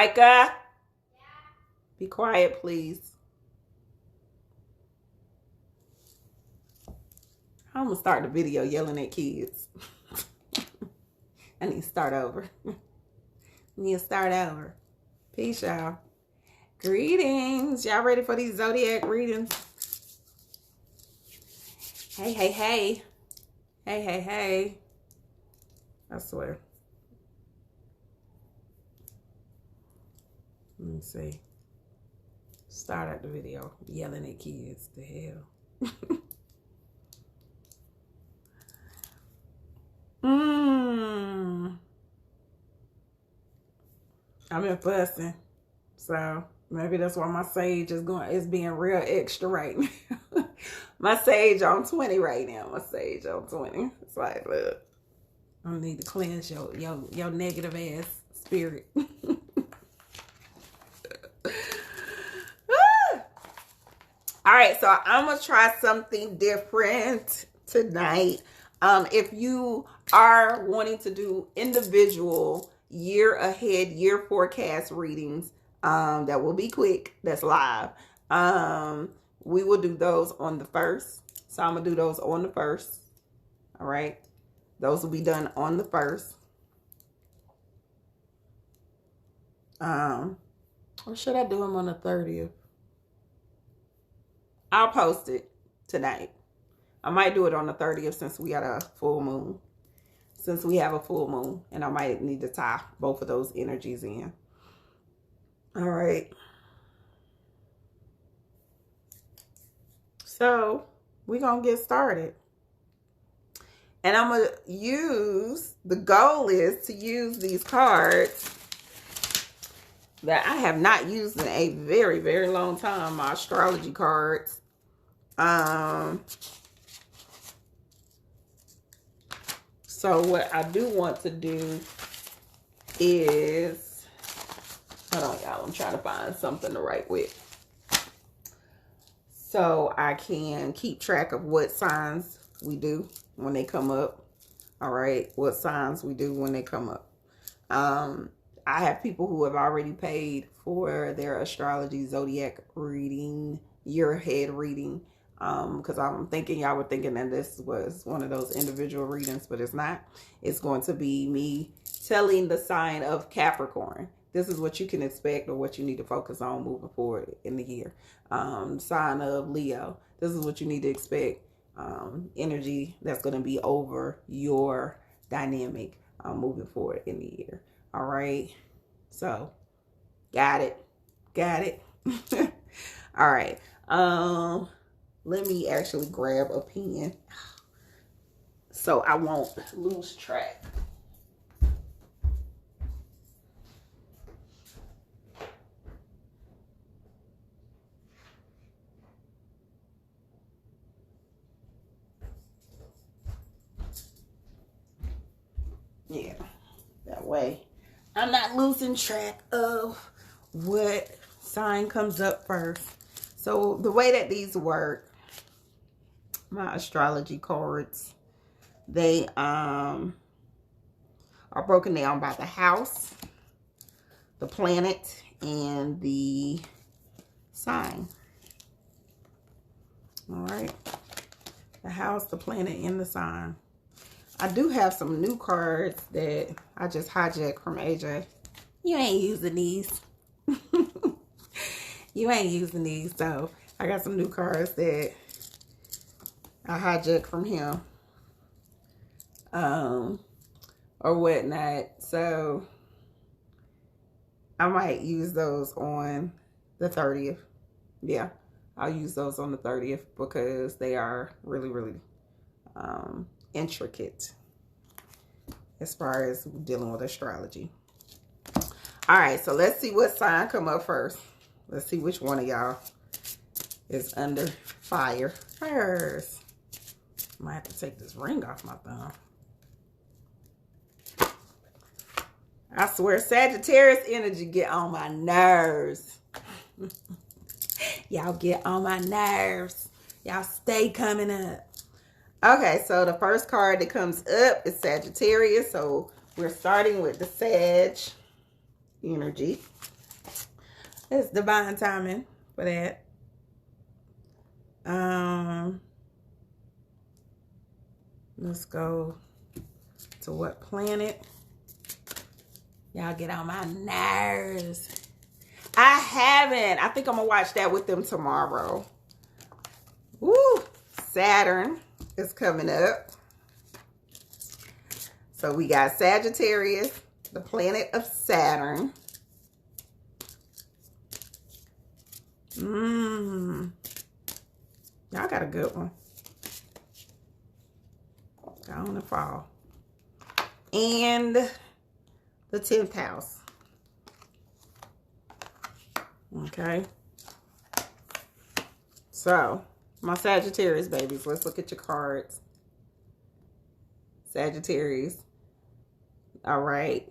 Micah, be quiet, please. I'm gonna start the video yelling at kids. I need to start over. Peace, y'all. Greetings. Y'all ready for these zodiac readings? Hey, hey, hey. Hey, hey, hey. I swear. Let me see. Start out the video yelling at kids. The hell. I've been fussing. So maybe that's why my sage is being real extra right now. My sage on 20 right now. My sage on 20. It's like, look, I need to cleanse your negative ass spirit. All right, so I'm gonna try something different tonight. If you are wanting to do individual year ahead, year forecast readings, that will be quick, that's live. We will do those on the 1st. So I'm gonna do those on the 1st. All right, those will be done on the 1st. Or should I do them on the 30th? I'll post it tonight. I might do it on the 30th since we got a full moon. Since we have a full moon. And I might need to tie both of those energies in. All right. So we're going to get started. And I'm going to use, the goal is to use these cards that I have not used in a very, very long time. My astrology cards. So what I do want to do is, hold on y'all, I'm trying to find something to write with. So I can keep track of what signs we do when they come up. All right, what signs we do when they come up. I have people who have already paid for their astrology zodiac reading, year ahead reading. Because I'm thinking y'all were thinking that this was one of those individual readings, but it's not. It's going to be me telling the sign of Capricorn. This is what you can expect or what you need to focus on moving forward in the year. Sign of Leo. This is what you need to expect. Energy that's going to be over your dynamic moving forward in the year. All right. So, got it. All right. Let me actually grab a pen so I won't lose track. Yeah, that way I'm not losing track of what sign comes up first. So the way that these work, my astrology cards, they are broken down by the house, the planet, and the sign. All right, the house, the planet, and the sign. I do have some new cards that I just hijacked from AJ. You ain't using these. You ain't using these, so I got some new cards that I hijacked from him, or whatnot. So I might use those on the 30th. Yeah, I'll use those on the 30th because they are really, really intricate as far as dealing with astrology. All right, so let's see what sign come up first. Let's see which one of y'all is under fire first. I might have to take this ring off my thumb. I swear, Sagittarius energy get on my nerves. Y'all get on my nerves. Y'all stay coming up. Okay, so the first card that comes up is Sagittarius. So we're starting with the Sag energy. It's divine timing for that. Let's go to what planet. Y'all get on my nerves. I haven't. I think I'm gonna watch that with them tomorrow. Woo! Saturn is coming up. So we got Sagittarius, the planet of Saturn. Y'all got a good one. Down the fall. And the 10th house. Okay. So, my Sagittarius babies, let's look at your cards. Sagittarius. All right.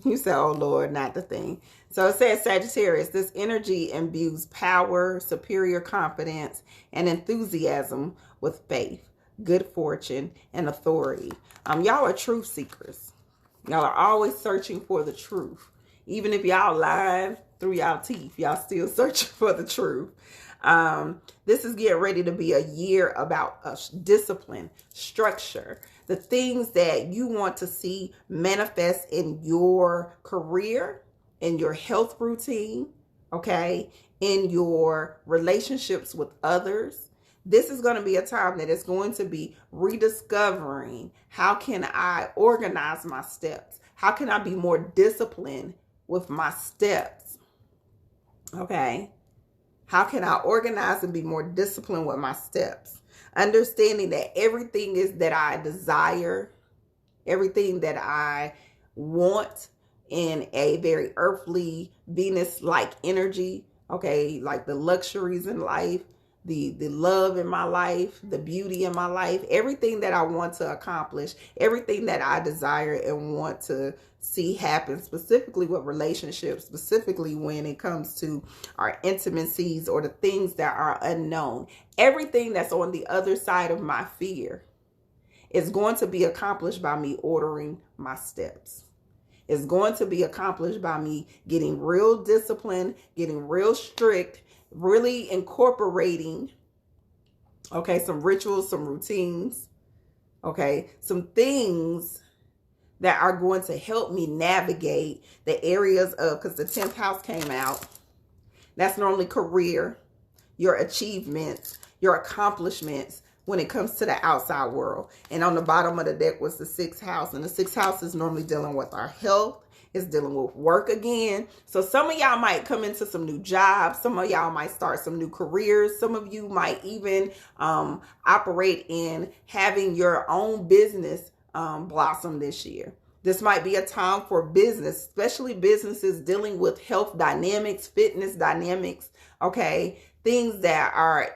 You said, oh Lord, not the thing. So it says Sagittarius, this energy imbues power, superior confidence, and enthusiasm with faith, good fortune, and authority. Y'all are truth seekers. Y'all are always searching for the truth. Even if y'all lying through y'all teeth, y'all still searching for the truth. This is getting ready to be a year about discipline, structure, the things that you want to see manifest in your career, in your health routine, okay, in your relationships with others. This is going to be a time that is going to be rediscovering how can I organize my steps? How can I be more disciplined with my steps? Okay. How can I organize and be more disciplined with my steps? Understanding that everything is that I desire, everything that I want in a very earthly Venus-like energy, okay, like the luxuries in life, the love in my life, the beauty in my life, everything that I want to accomplish, everything that I desire and want to see happen, specifically with relationships, specifically when it comes to our intimacies or the things that are unknown. Everything that's on the other side of my fear is going to be accomplished by me ordering my steps. It's going to be accomplished by me getting real disciplined, getting real strict, really incorporating, okay, some rituals, some routines, okay, some things that are going to help me navigate the areas of, because the 10th house came out. That's normally career, your achievements, your accomplishments when it comes to the outside world. And on the bottom of the deck was the 6th house. And the 6th house is normally dealing with our health. It's dealing with work again. So some of y'all might come into some new jobs. Some of y'all might start some new careers. Some of you might even operate in having your own business blossom this year. This might be a time for business, especially businesses dealing with health dynamics, fitness dynamics, okay? Things that are,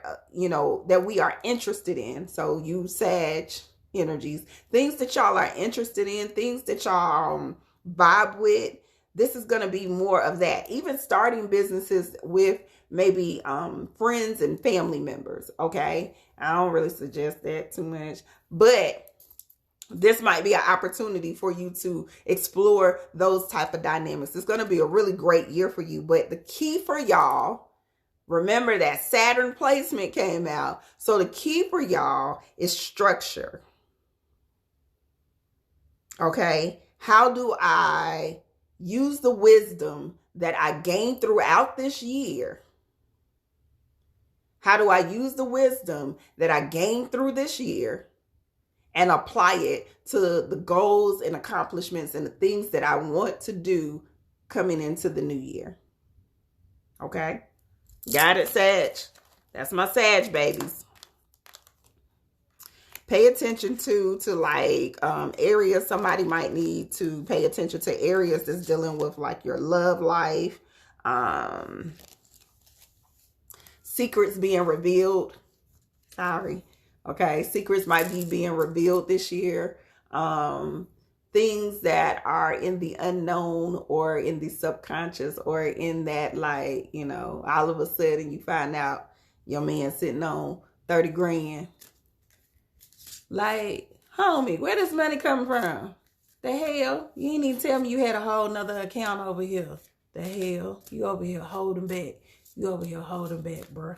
that we are interested in. So you Sag energies, things that y'all are interested in, things that y'all vibe with. This is going to be more of that. Even starting businesses with maybe friends and family members, okay? I don't really suggest that too much, but this might be an opportunity for you to explore those type of dynamics. It's going to be a really great year for you. But the key for y'all, remember that Saturn placement came out. So the key for y'all is structure. Okay. How do I use the wisdom that I gained throughout this year? How do I use the wisdom that I gained through this year and apply it to the goals and accomplishments and the things that I want to do coming into the new year? Okay. Got it, Sag. That's my Sag babies. Pay attention to like areas. Somebody might need to pay attention to areas that's dealing with like your love life. Secrets being revealed. Sorry. Okay, secrets might be being revealed this year. Things that are in the unknown or in the subconscious or in that, like, all of a sudden you find out your man sitting on 30 grand. Like, homie, where this money coming from? The hell? You ain't even tell me you had a whole nother account over here. The hell? You over here holding back. You over here holding back, bro.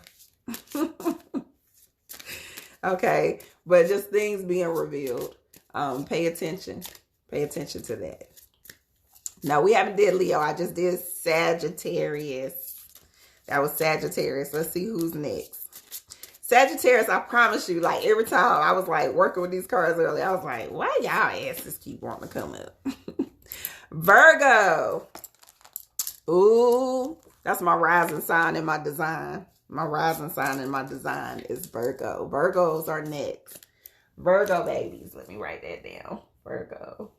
Okay, but just things being revealed. Pay attention. Pay attention to that. No, we haven't did Leo. I just did Sagittarius. That was Sagittarius. Let's see who's next. Sagittarius, I promise you, like every time I was like working with these cards earlier, I was like, why y'all asses keep wanting to come up? Virgo. Ooh, that's my rising sign in my design. My rising sign in my design is Virgo. Virgos are next. Virgo babies. Let me write that down. Virgo.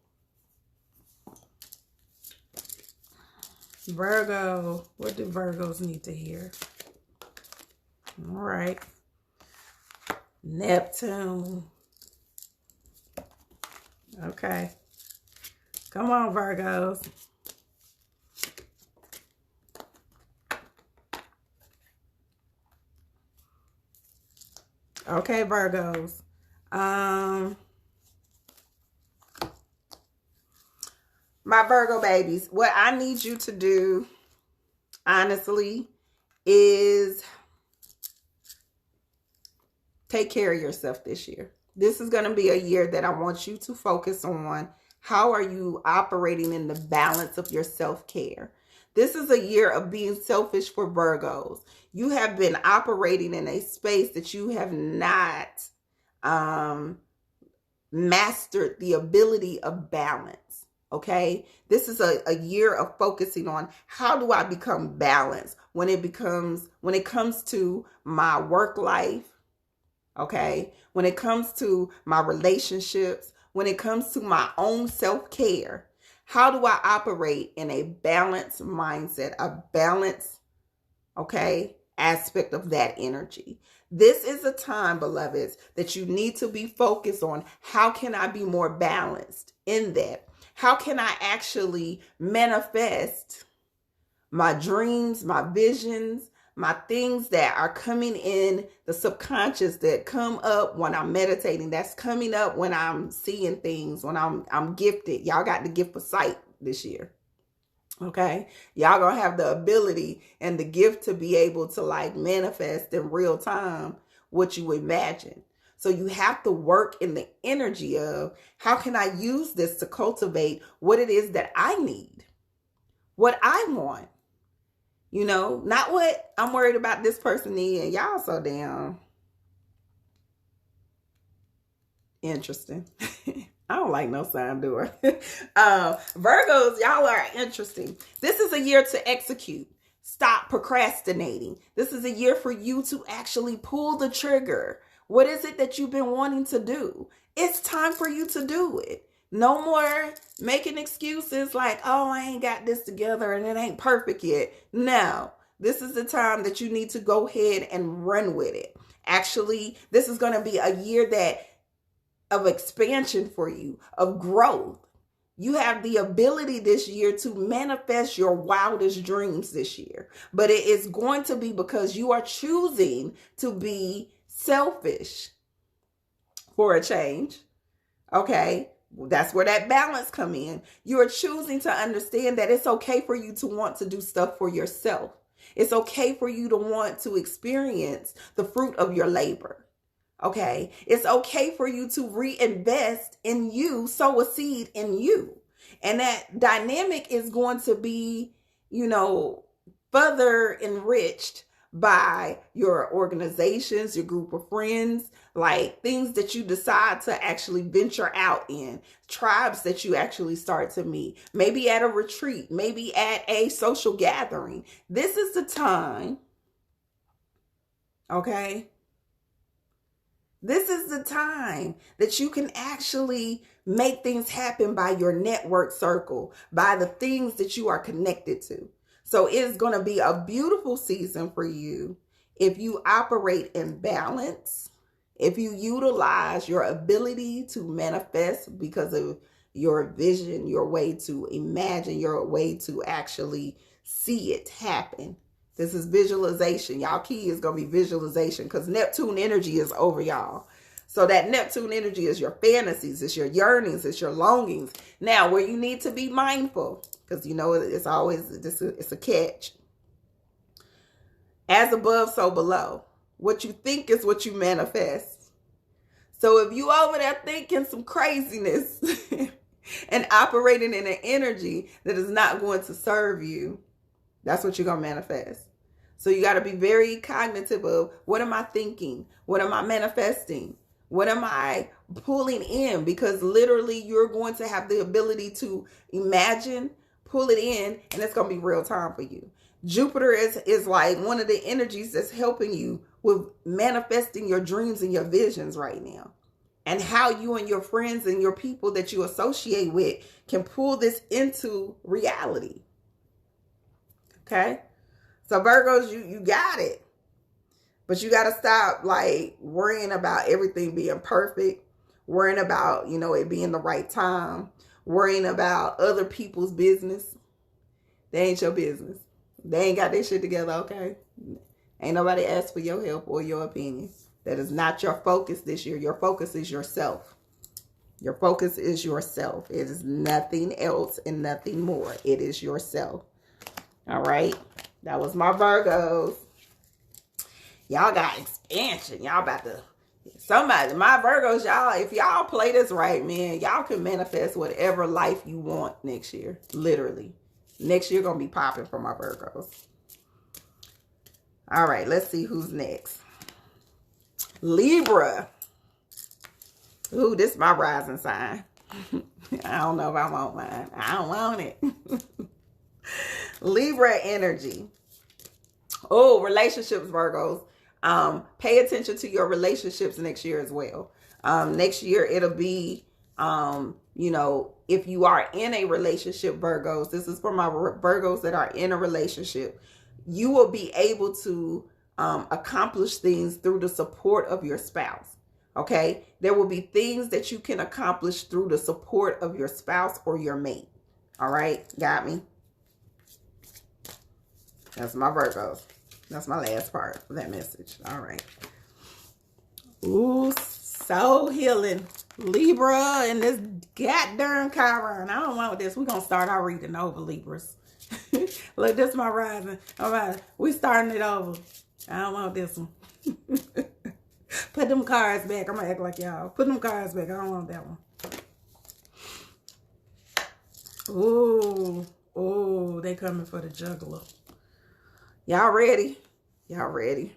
Virgo. What do Virgos need to hear? All right. Neptune. Okay. Come on, Virgos. Okay, Virgos. My Virgo babies, what I need you to do, honestly, is take care of yourself this year. This is going to be a year that I want you to focus on. How are you operating in the balance of your self-care? This is a year of being selfish for Virgos. You have been operating in a space that you have not mastered the ability of balance. Okay, this is a year of focusing on how do I become balanced when it comes to my work life. Okay, when it comes to my relationships, when it comes to my own self-care, how do I operate in a balanced mindset, a balanced, okay, aspect of that energy? This is a time, beloveds, that you need to be focused on how can I be more balanced in that? How can I actually manifest my dreams, my visions, my things that are coming in the subconscious that come up when I'm meditating, that's coming up when I'm seeing things, when I'm gifted. Y'all got the gift of sight this year. Okay, y'all gonna have the ability and the gift to be able to like manifest in real time what you imagine. So you have to work in the energy of how can I use this to cultivate what it is that I need, what I want, you know, not what I'm worried about this person needing. Y'all so damn interesting. I don't like no sign doer. Virgos, y'all are interesting. This is a year to execute. Stop procrastinating. This is a year for you to actually pull the trigger. What is it that you've been wanting to do? It's time for you to do it. No more making excuses like, oh, I ain't got this together and it ain't perfect yet. No, this is the time that you need to go ahead and run with it. Actually, this is going to be a year of expansion for you, of growth. You have the ability this year to manifest your wildest dreams this year. But it is going to be because you are choosing to be selfish for a change. Okay, that's where that balance come in. You are choosing to understand that it's okay for you to want to do stuff for yourself. It's okay for you to want to experience the fruit of your labor. Okay, it's okay for you to reinvest in you, sow a seed in you. And that dynamic is going to be, you know, further enriched by your organizations, your group of friends, like things that you decide to actually venture out in, tribes that you actually start to meet, maybe at a retreat, maybe at a social gathering. This is the time, okay? This is the time that you can actually make things happen by your network circle, by the things that you are connected to. So it's going to be a beautiful season for you if you operate in balance, if you utilize your ability to manifest because of your vision, your way to imagine, your way to actually see it happen. This is visualization. Y'all key is going to be visualization because Neptune energy is over y'all. So that Neptune energy is your fantasies, it's your yearnings, it's your longings. Now, where you need to be mindful, because you know it's always it's a catch. As above, so below. What you think is what you manifest. So if you over there thinking some craziness and operating in an energy that is not going to serve you, that's what you're going to manifest. So you got to be very cognitive of, what am I thinking? What am I manifesting? What am I pulling in? Because literally you're going to have the ability to imagine, pull it in, and it's going to be real time for you. Jupiter is like one of the energies that's helping you with manifesting your dreams and your visions right now. And how you and your friends and your people that you associate with can pull this into reality. Okay? So Virgos, you got it. But you got to stop like worrying about everything being perfect, worrying about, you know, it being the right time, worrying about other people's business. They ain't your business. They ain't got their shit together, okay? Ain't nobody asked for your help or your opinion. That is not your focus this year. Your focus is yourself. Your focus is yourself. It is nothing else and nothing more. It is yourself. All right? That was my Virgos. Y'all got expansion. Y'all about to... Somebody, my Virgos, y'all, if y'all play this right, man, y'all can manifest whatever life you want next year. Literally. Next year going to be popping for my Virgos. All right, let's see who's next. Libra. Ooh, this is my rising sign. I don't know if I want mine. I don't want it. Libra energy. Oh, relationships, Virgos. Pay attention to your relationships next year as well. Next year, it'll be, you know, if you are in a relationship, Virgos, this is for my Virgos that are in a relationship, you will be able to accomplish things through the support of your spouse. Okay? There will be things that you can accomplish through the support of your spouse or your mate. All right? Got me? That's my Virgos. That's my last part of that message. All right. Ooh, so healing. Libra and this goddamn Chiron. I don't want this. We're going to start our reading over, Libras. Look, this is my rising. All right. We starting it over. I don't want this one. Put them cards back. I'm going to act like y'all. Put them cards back. I don't want that one. Ooh. Ooh, they coming for the juggler. Y'all ready? Y'all ready?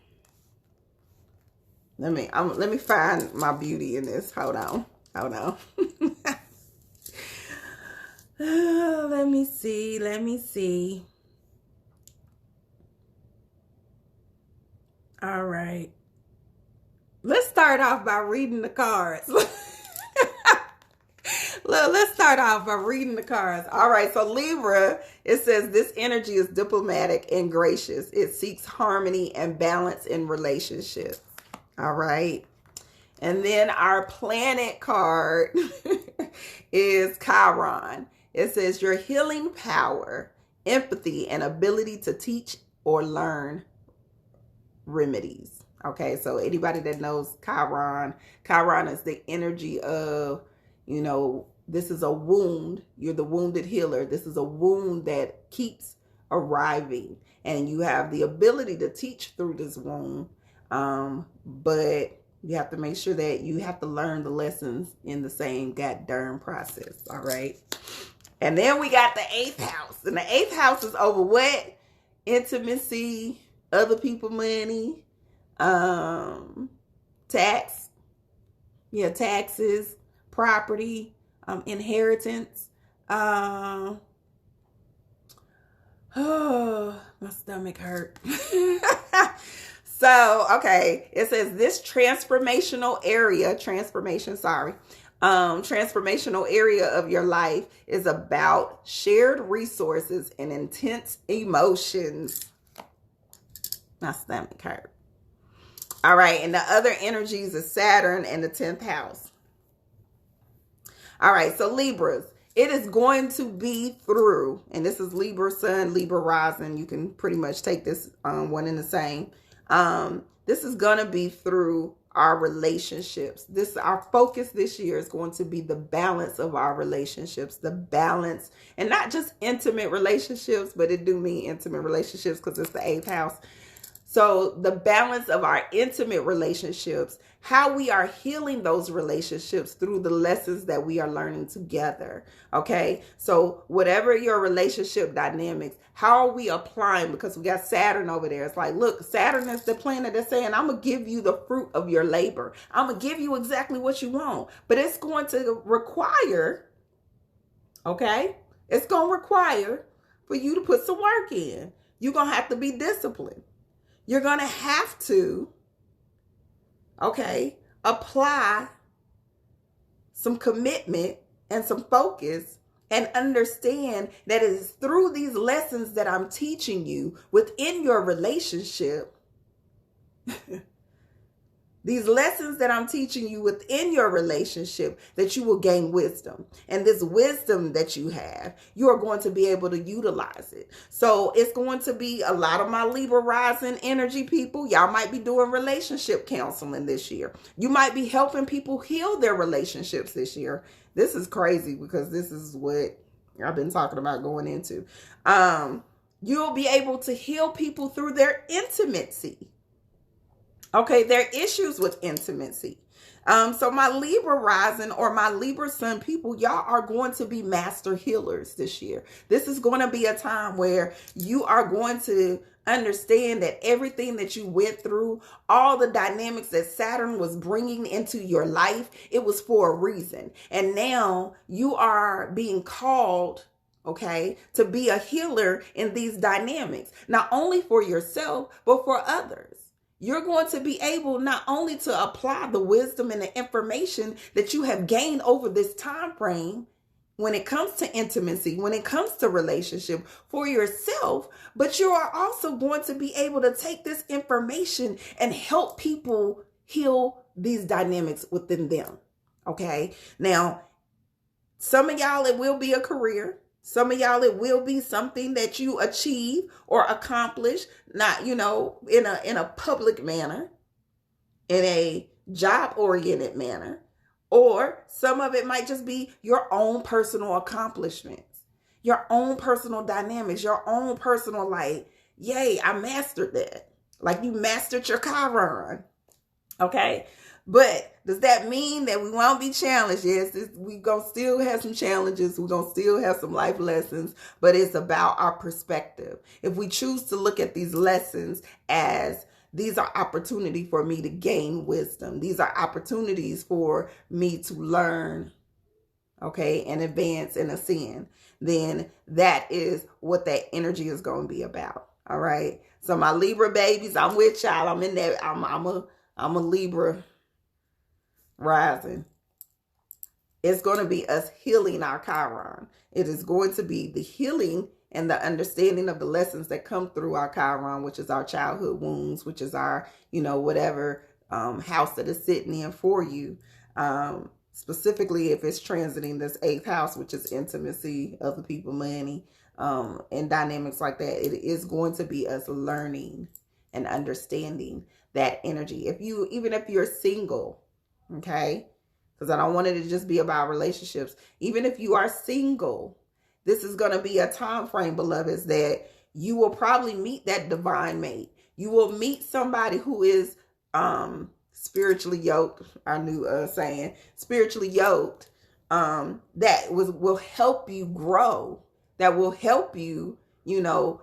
Let me find my beauty in this. Hold on. Hold on. Let me see. Let me see. All right. Let's start off by reading the cards. Look, let's start off by reading the cards. All right, so Libra, it says this energy is diplomatic and gracious. It seeks harmony and balance in relationships. All right. And then our planet card is Chiron. It says your healing power, empathy, and ability to teach or learn remedies. Okay, so anybody that knows Chiron, Chiron is the energy of, you know, this is a wound. You're the wounded healer. This is a wound that keeps arriving. And you have the ability to teach through this wound. But you have to make sure that you have to learn the lessons in the same goddamn process. All right. And then we got the 8th house. And the 8th house is over what? Intimacy, other people money, tax. Yeah, taxes, property, inheritance. Oh, my stomach hurt. So, okay, it says this transformational area of your life is about shared resources and intense emotions. My stomach hurt. All right, and the other energies is Saturn and the 10th house. All right, so Libras, it is going to be through, and this is Libra Sun, Libra Rising. You can pretty much take this one in the same. This is going to be through our relationships. Our focus this year is going to be the balance of our relationships, the balance, and not just intimate relationships, but it do mean intimate relationships because it's the 8th house. So the balance of our intimate relationships, how we are healing those relationships through the lessons that we are learning together. Okay. So whatever your relationship dynamics, how are we applying? Because we got Saturn over there. It's like, look, Saturn is the planet that's saying, I'm going to give you the fruit of your labor. I'm going to give you exactly what you want, but it's going to require, okay, it's going to require for you to put some work in. You're going to have to be disciplined. You're going to have to, okay, apply some commitment and some focus and understand that it is through these lessons that I'm teaching you within your relationship. These lessons that I'm teaching you within your relationship that you will gain wisdom. And this wisdom that you have, you are going to be able to utilize it. So it's going to be a lot of my Libra rising energy people. Y'all might be doing relationship counseling this year. You might be helping people heal their relationships this year. This is crazy because this is what I've been talking about going into. You'll be able to heal people through their intimacy. Okay, there are issues with intimacy. So my Libra rising or my Libra sun people, y'all are going to be master healers this year. This is going to be a time where you are going to understand that everything that you went through, all the dynamics that Saturn was bringing into your life, it was for a reason. And now you are being called, okay, to be a healer in these dynamics, not only for yourself, but for others. You're going to be able not only to apply the wisdom and the information that you have gained over this time frame when it comes to intimacy, when it comes to relationship for yourself, but you are also going to be able to take this information and help people heal these dynamics within them. Okay. Now, some of y'all, it will be a career. Some of y'all, it will be something that you achieve or accomplish, not, in a public manner, in a job-oriented manner, or some of it might just be your own personal accomplishments, your own personal dynamics, your own personal, like, yay, I mastered that. Like you mastered your Chiron. Okay. But does that mean that we won't be challenged? Yes, we're going to still have some challenges. We're going to still have some life lessons, but it's about our perspective. If we choose to look at these lessons as these are opportunity for me to gain wisdom. These are opportunities for me to learn, okay, and advance and ascend. Then that is what that energy is going to be about. All right. So my Libra babies, I'm with y'all. I'm in there. I'm a Libra rising. It's going to be us healing our Chiron. It is going to be the healing and the understanding of the lessons that come through our Chiron, which is our childhood wounds, which is our, whatever house that is sitting in for you. Specifically, if it's transiting this 8th house, which is intimacy, other people, money, and dynamics like that. It is going to be us learning and understanding that energy. Even if you're single, okay, because I don't want it to just be about relationships. Even if you are single, this is going to be a time frame, beloveds, that you will probably meet that divine mate. You will meet somebody who is spiritually yoked, our new saying, spiritually yoked, that will help you grow, that will help you,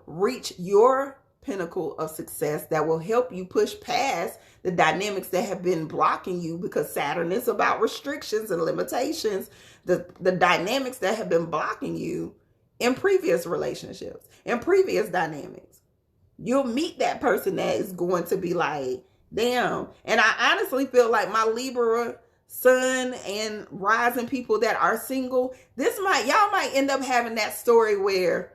reach your pinnacle of success, that will help you push past the dynamics that have been blocking you, because Saturn is about restrictions and limitations, the dynamics that have been blocking you in previous relationships, in previous dynamics. You'll meet that person that is going to be like, damn. And I honestly feel like my Libra sun and rising people that are single, y'all might end up having that story where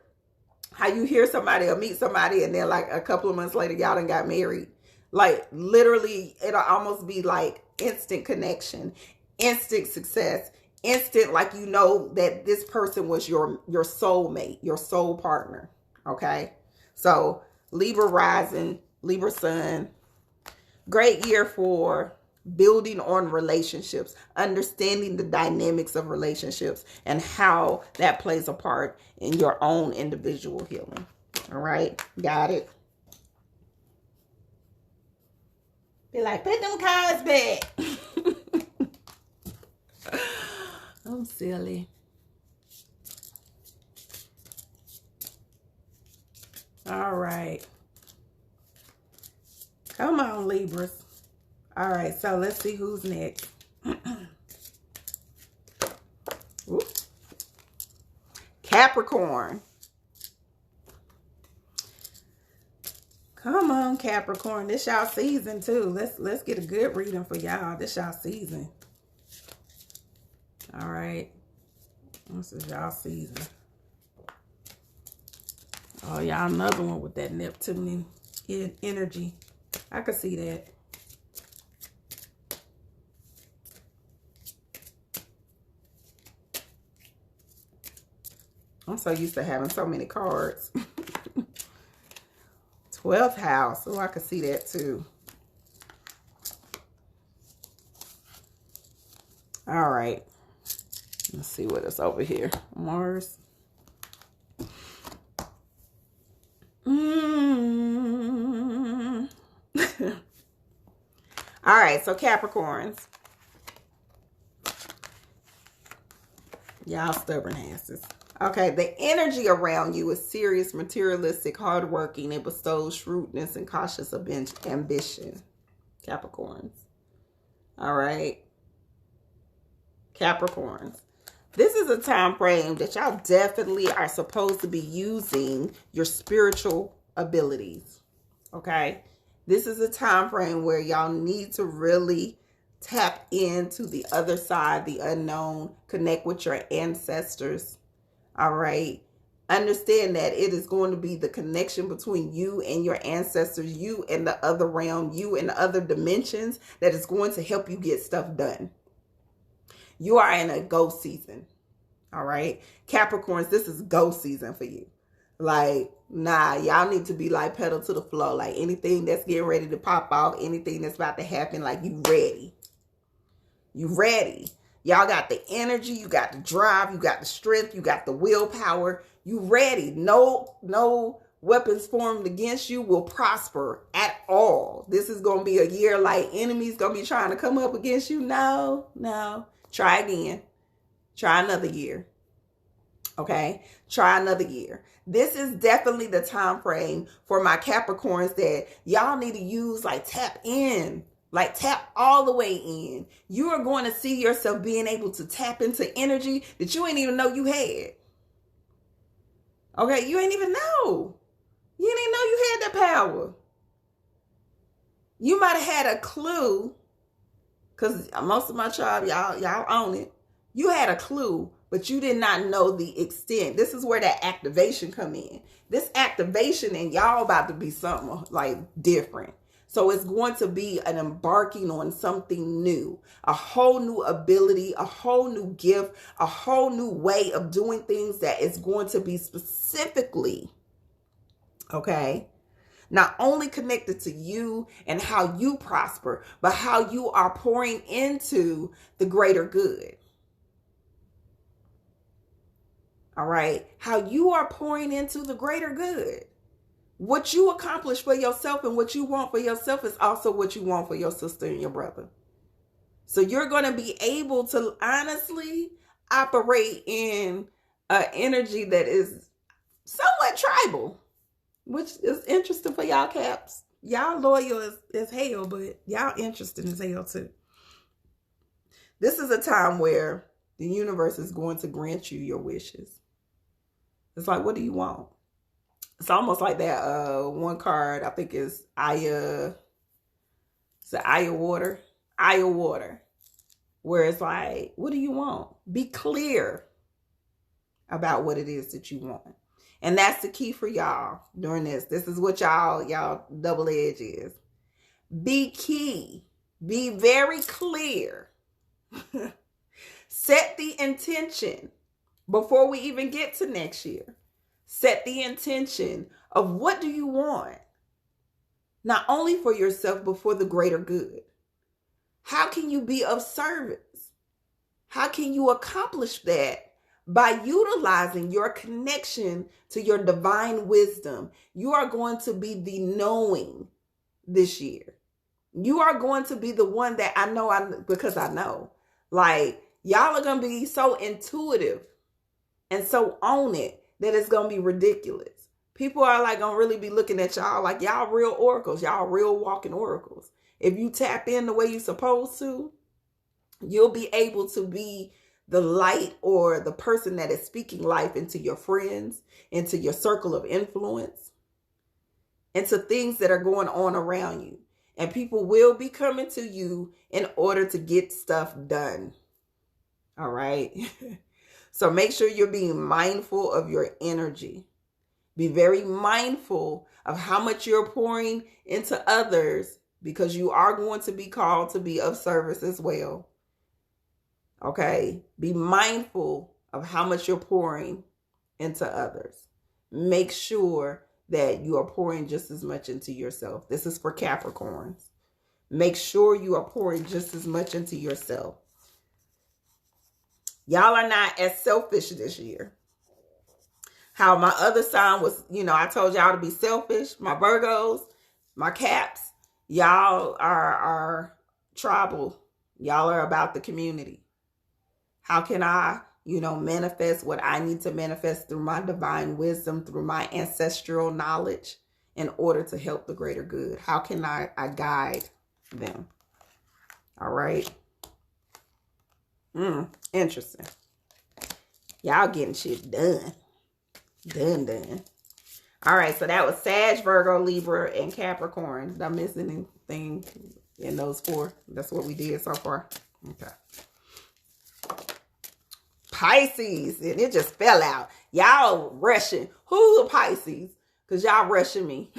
how you hear somebody or meet somebody and then like a couple of months later, y'all done got married. Like literally, it'll almost be like instant connection, instant success, instant, like, that this person was your soulmate, your soul partner. Okay. So Libra rising, Libra sun, great year for building on relationships, understanding the dynamics of relationships and how that plays a part in your own individual healing. All right, got it? Be like, put them cards back. I'm silly. All right. Come on, Libras. All right, so let's see who's next. Capricorn. Come on, Capricorn. This y'all season too. Let's get a good reading for y'all. This y'all season. All right. This is y'all season. Oh, y'all another one with that Neptunian energy. I could see that. I'm so used to having so many cards. 12th house. Oh, I could see that too. All right. Let's see what is over here. Mars. All right, so Capricorns. Y'all stubborn asses. Okay, the energy around you is serious, materialistic, hardworking. It bestows shrewdness and cautious ambition. Capricorns. All right. Capricorns. This is a time frame that y'all definitely are supposed to be using your spiritual abilities. Okay. This is a time frame where y'all need to really tap into the other side, the unknown, connect with your ancestors. All right. Understand that it is going to be the connection between you and your ancestors, you and the other realm, you and the other dimensions that is going to help you get stuff done. You are in a go season. All right. Capricorns, this is go season for you. Like, nah, y'all need to be like pedal to the floor. Like anything that's getting ready to pop off, anything that's about to happen, like you ready. You ready. Y'all got the energy, you got the drive, you got the strength, you got the willpower. You ready. No weapons formed against you will prosper at all. This is going to be a year like enemies going to be trying to come up against you. No. Try again. Try another year. Okay? Try another year. This is definitely the time frame for my Capricorns that y'all need to use, like tap in. Like tap all the way in. You are going to see yourself being able to tap into energy that you ain't even know you had. Okay, you ain't even know. You didn't know you had that power. You might have had a clue, because most of my tribe, y'all own it. You had a clue, but you did not know the extent. This is where that activation come in. This activation and y'all about to be something like different. So it's going to be an embarking on something new, a whole new ability, a whole new gift, a whole new way of doing things that is going to be specifically, okay, not only connected to you and how you prosper, but how you are pouring into the greater good. All right, how you are pouring into the greater good. What you accomplish for yourself and what you want for yourself is also what you want for your sister and your brother. So you're going to be able to honestly operate in an energy that is somewhat tribal, which is interesting for y'all Caps. Y'all loyal as hell, but y'all interesting as hell too. This is a time where the universe is going to grant you your wishes. It's like, what do you want? It's almost like that one card, I think is Aya Water, where it's like, what do you want? Be clear about what it is that you want. And that's the key for y'all during this. This is what y'all double edge is. Be key. Be very clear. Set the intention before we even get to next year. Set the intention of what do you want? Not only for yourself, but for the greater good. How can you be of service? How can you accomplish that? By utilizing your connection to your divine wisdom. You are going to be the knowing this year. You are going to be the one that because I know. Like, y'all are going to be so intuitive and so on it that it's going to be ridiculous. People are like going to really be looking at y'all like y'all real oracles. Y'all real walking oracles. If you tap in the way you're supposed to, you'll be able to be the light or the person that is speaking life into your friends, into your circle of influence, into things that are going on around you. And people will be coming to you in order to get stuff done. All right. So make sure you're being mindful of your energy. Be very mindful of how much you're pouring into others, because you are going to be called to be of service as well. Okay. Be mindful of how much you're pouring into others. Make sure that you are pouring just as much into yourself. This is for Capricorns. Make sure you are pouring just as much into yourself. Y'all are not as selfish this year. How my other sign was, I told y'all to be selfish. My Virgos, my Caps, y'all are tribal. Y'all are about the community. How can I, manifest what I need to manifest through my divine wisdom, through my ancestral knowledge in order to help the greater good? How can I guide them? All right. Interesting. Y'all getting shit done. Done. All right. So that was Sag, Virgo, Libra, and Capricorn. Did I miss anything in those four? That's what we did so far. Okay. Pisces, and it just fell out. Y'all rushing. Who's a Pisces? Because y'all rushing me.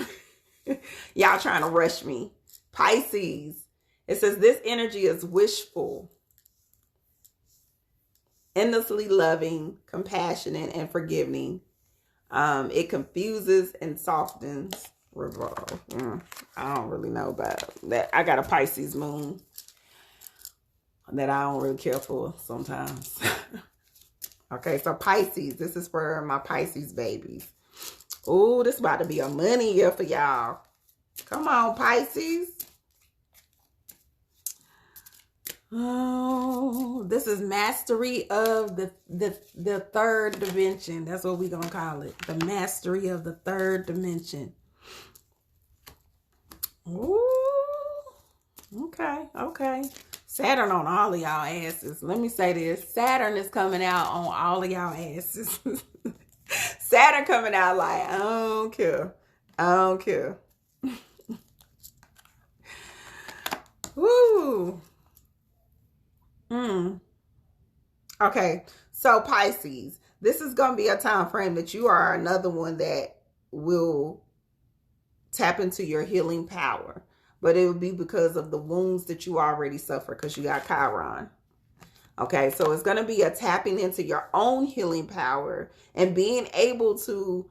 Y'all trying to rush me. Pisces. It says this energy is wishful, endlessly loving, compassionate, and forgiving. It confuses and softens. Revolve. I don't really know about that. I got a Pisces moon that I don't really care for sometimes. Okay, so Pisces, this is for my Pisces babies. Oh, this is about to be a money year for y'all. Come on, Pisces. Oh, this is mastery of the third dimension. That's what we're going to call it. The mastery of the third dimension. Ooh, okay. Saturn on all of y'all asses. Let me say this. Saturn is coming out on all of y'all asses. Saturn coming out like, I don't care. Woo. Okay. So Pisces, this is going to be a time frame that you are another one that will tap into your healing power. But it will be because of the wounds that you already suffer, because you got Chiron. Okay, so it's going to be a tapping into your own healing power and being able to,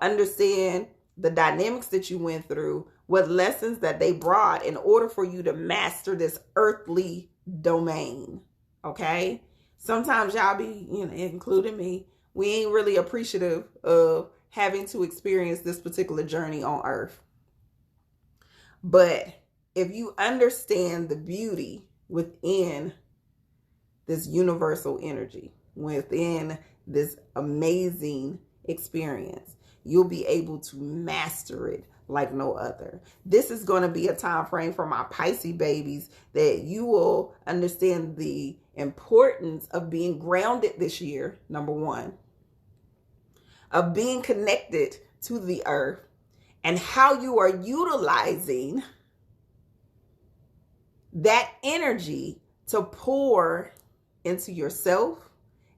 understand the dynamics that you went through, what lessons that they brought in order for you to master this earthly domain. Okay, sometimes y'all be, including me, we ain't really appreciative of having to experience this particular journey on earth. But if you understand the beauty within this universal energy, within this amazing experience, you'll be able to master it like no other. This is going to be a time frame for my Pisces babies that you will understand the importance of being grounded this year, number one, of being connected to the earth, and how you are utilizing that energy to pour into yourself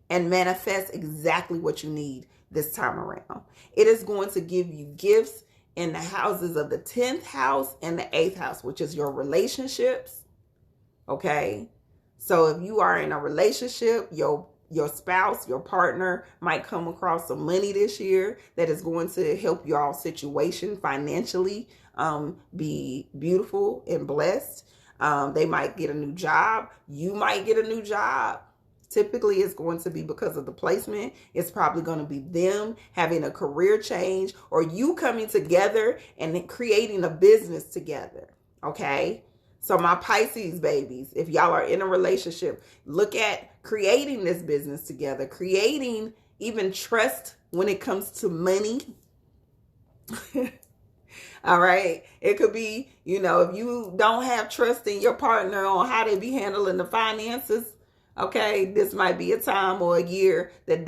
and manifest exactly what you need this time around. It is going to give you gifts in the houses of the 10th house and the 8th house, which is your relationships. Okay. So if you are in a relationship, your spouse, your partner might come across some money this year that is going to help y'all situation financially be beautiful and blessed. They might get a new job. You might get a new job. Typically, it's going to be because of the placement. It's probably going to be them having a career change or you coming together and creating a business together. Okay. So my Pisces babies, if y'all are in a relationship, look at creating this business together, creating even trust when it comes to money. All right. It could be, if you don't have trust in your partner on how they be handling the finances, okay, this might be a time or a year that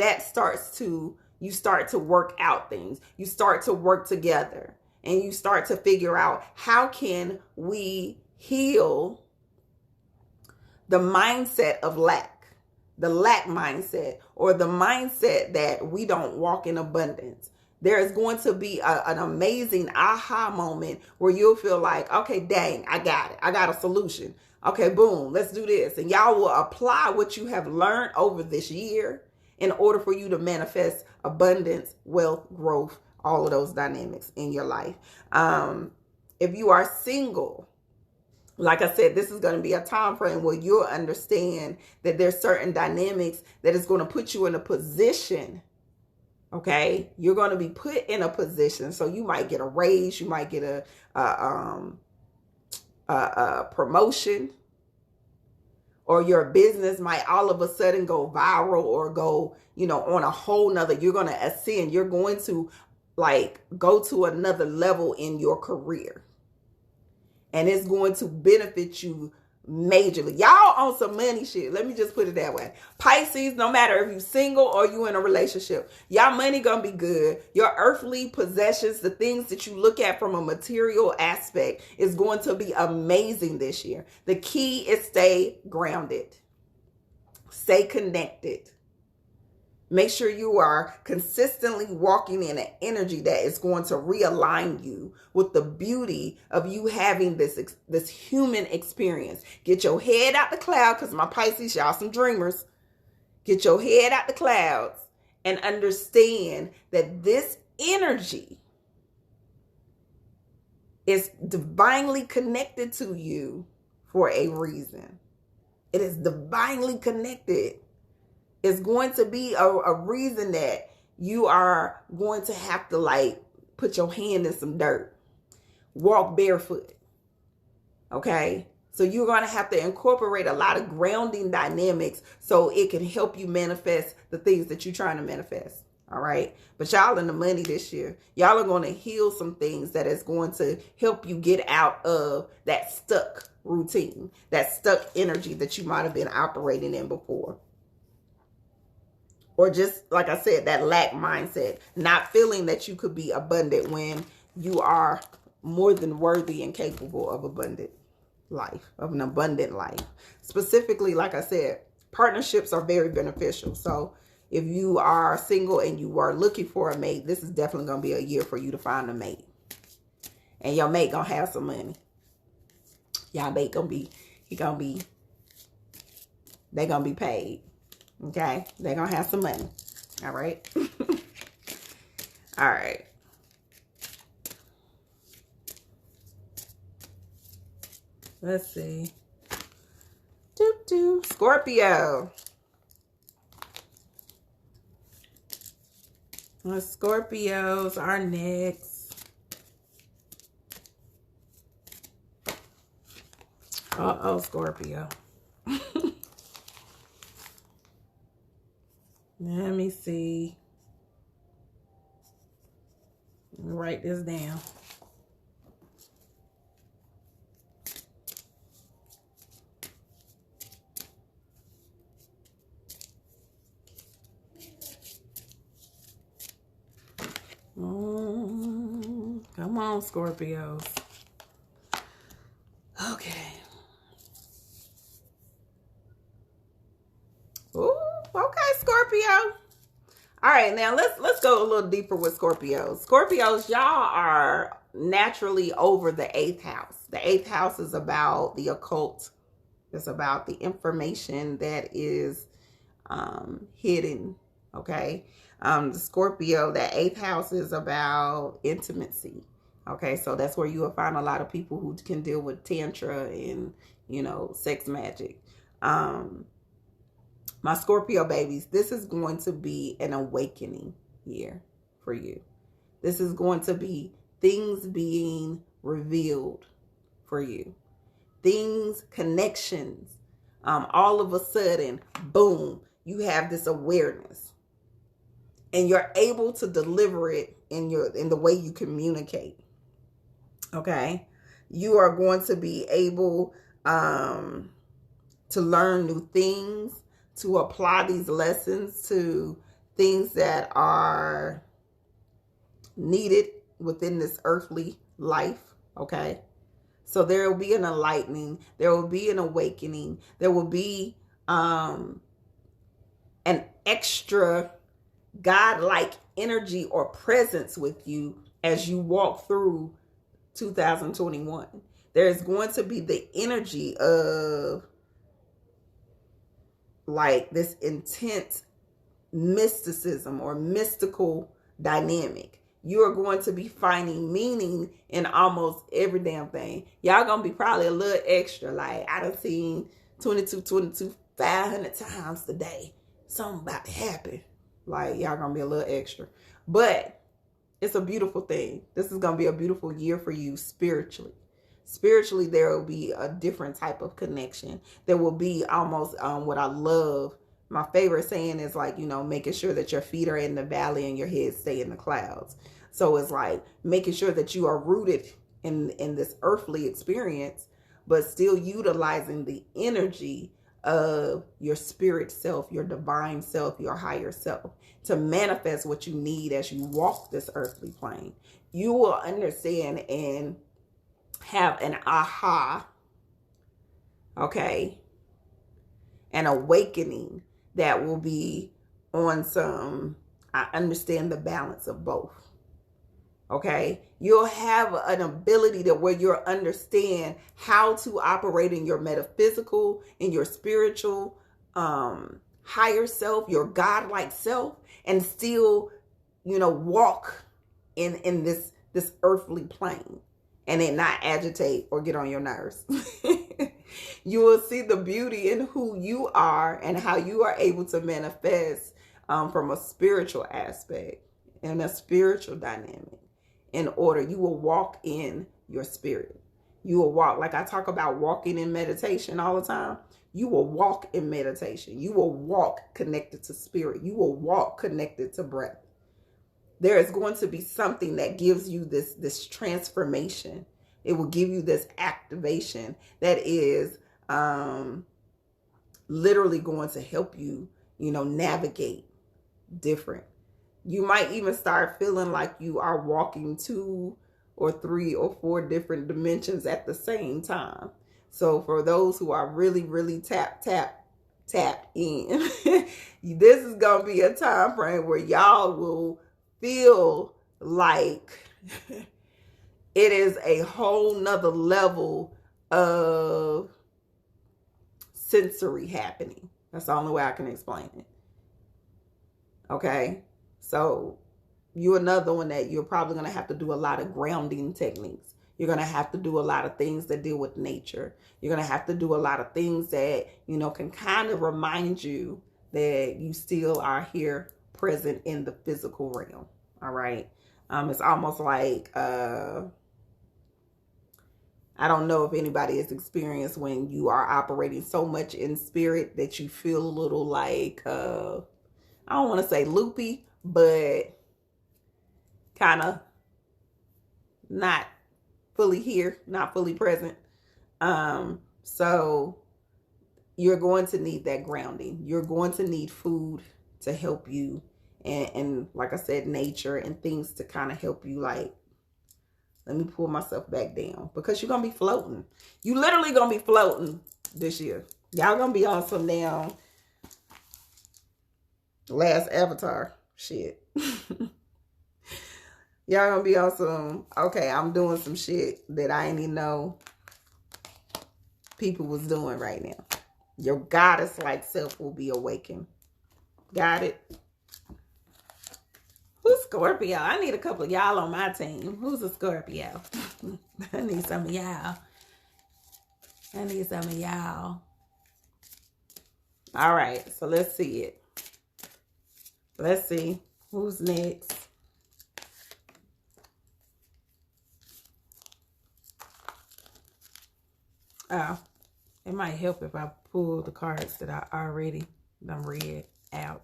you start to work out things. You start to work together and you start to figure out how can we heal the mindset of lack, the lack mindset, or the mindset that we don't walk in abundance. There is going to be an amazing aha moment where you'll feel like, okay, dang, I got it. I got a solution. Okay, boom, let's do this. And y'all will apply what you have learned over this year in order for you to manifest abundance, wealth, growth, all of those dynamics in your life. If you are single, like I said, this is going to be a time frame where you'll understand that there's certain dynamics that is going to put you in a position. Okay, you're going to be put in a position. So you might get a raise, you might get a promotion, or your business might all of a sudden go viral or go, on a whole nother. You're going to ascend. You're going to go to another level in your career. And it's going to benefit you majorly. Y'all on some money shit. Let me just put it that way. Pisces, no matter if you single or you in a relationship, y'all money gonna be good. Your earthly possessions, the things that you look at from a material aspect, is going to be amazing this year. The key is stay grounded. Stay connected. Make sure you are consistently walking in an energy that is going to realign you with the beauty of you having this human experience. Get your head out the cloud, because my Pisces, y'all some dreamers. Get your head out the clouds and understand that this energy is divinely connected to you for a reason. It is divinely connected. It's going to be a reason that you are going to have to put your hand in some dirt, walk barefoot. Okay. So you're going to have to incorporate a lot of grounding dynamics so it can help you manifest the things that you're trying to manifest. All right. But y'all in the money this year, y'all are going to heal some things that is going to help you get out of that stuck routine, that stuck energy that you might have been operating in before. Or just, like I said, that lack mindset, not feeling that you could be abundant when you are more than worthy and capable of abundant life, of an abundant life. Specifically, like I said, partnerships are very beneficial. So if you are single and you are looking for a mate, this is definitely going to be a year for you to find a mate. And your mate going to have some money. Y'all mate they're going to be paid. Okay, they're going to have some money. All right. All right. Let's see. Scorpio. Scorpios are next. Uh-oh, Scorpio. Let me see. Let me write this down. Come on, Scorpios. Okay. Ooh, okay, Scorpio. All right, now let's go a little deeper with Scorpios. Scorpios, y'all are naturally over the 8th house. The 8th house is about the occult. It's about the information that is hidden. Okay. The Scorpio, that 8th house is about intimacy. Okay, so that's where you will find a lot of people who can deal with tantra and, you know, sex magic. My Scorpio babies, this is going to be an awakening year for you. This is going to be things being revealed for you. Things, connections. All of a sudden, boom, you have this awareness. And you're able to deliver it in the way you communicate. Okay? You are going to be able to learn new things, to apply these lessons to things that are needed within this earthly life. Okay? So there will be an enlightening, there will be an awakening, there will be an extra God-like energy or presence with you as you walk through 2021. There's going to be the energy of like this intense mysticism or mystical dynamic. You are going to be finding meaning in almost every damn thing. Y'all gonna be probably a little extra. Like, I done seen 22, 500 times today. Something about to happen. Like, y'all gonna be a little extra. But it's a beautiful thing. This is gonna be a beautiful year for you spiritually. Spiritually, there will be a different type of connection. There will be almost what I love. My favorite saying is like, you know, making sure that your feet are in the valley and your head stay in the clouds. So it's like making sure that you are rooted in this earthly experience, but still utilizing the energy of your spirit self, your divine self, your higher self to manifest what you need as you walk this earthly plane. You will understand and have an aha, okay, an awakening that will be on some, I understand the balance of both. Okay, you'll have an ability to where you'll understand how to operate in your metaphysical, in your spiritual, higher self, your godlike self, and still, you know, walk in this earthly plane and it not agitate or get on your nerves. You will see the beauty in who you are and how you are able to manifest from a spiritual aspect and a spiritual dynamic. In order, you will walk in your spirit. You will walk, like I talk about walking in meditation all the time. You will walk in meditation. You will walk connected to spirit. You will walk connected to breath. There is going to be something that gives you this transformation. It will give you this activation that is literally going to help you, you know, navigate different. You might even start feeling like you are walking 2 or 3 or 4 different dimensions at the same time. So for those who are really, really tapped in, this is going to be a time frame where y'all will feel like it is a whole nother level of sensory happening. That's the only way I can explain it. Okay? So you're another one that you're probably going to have to do a lot of grounding techniques. You're going to have to do a lot of things that deal with nature. You're going to have to do a lot of things that, you know, can kind of remind you that you still are here present in the physical realm. All right. It's almost like, I don't know if anybody has experienced when you are operating so much in spirit that you feel a little like, I don't want to say loopy, but kind of not fully here, not fully present. So you're going to need that grounding. You're going to need food to help you. And like I said, nature and things to kind of help you, like, let me pull myself back down, because you're going to be floating. You literally going to be floating this year. Y'all going to be on some damn Last Avatar shit. Y'all gonna be on some, okay, I'm doing some shit that I ain't even know people was doing right now. Your goddess-like self will be awakened. Got it? Who's Scorpio? I need a couple of y'all on my team. Who's a Scorpio? I need some of y'all. I need some of y'all. All right, so let's see it. Let's see who's next. Oh, it might help if I pull the cards that I already done read out.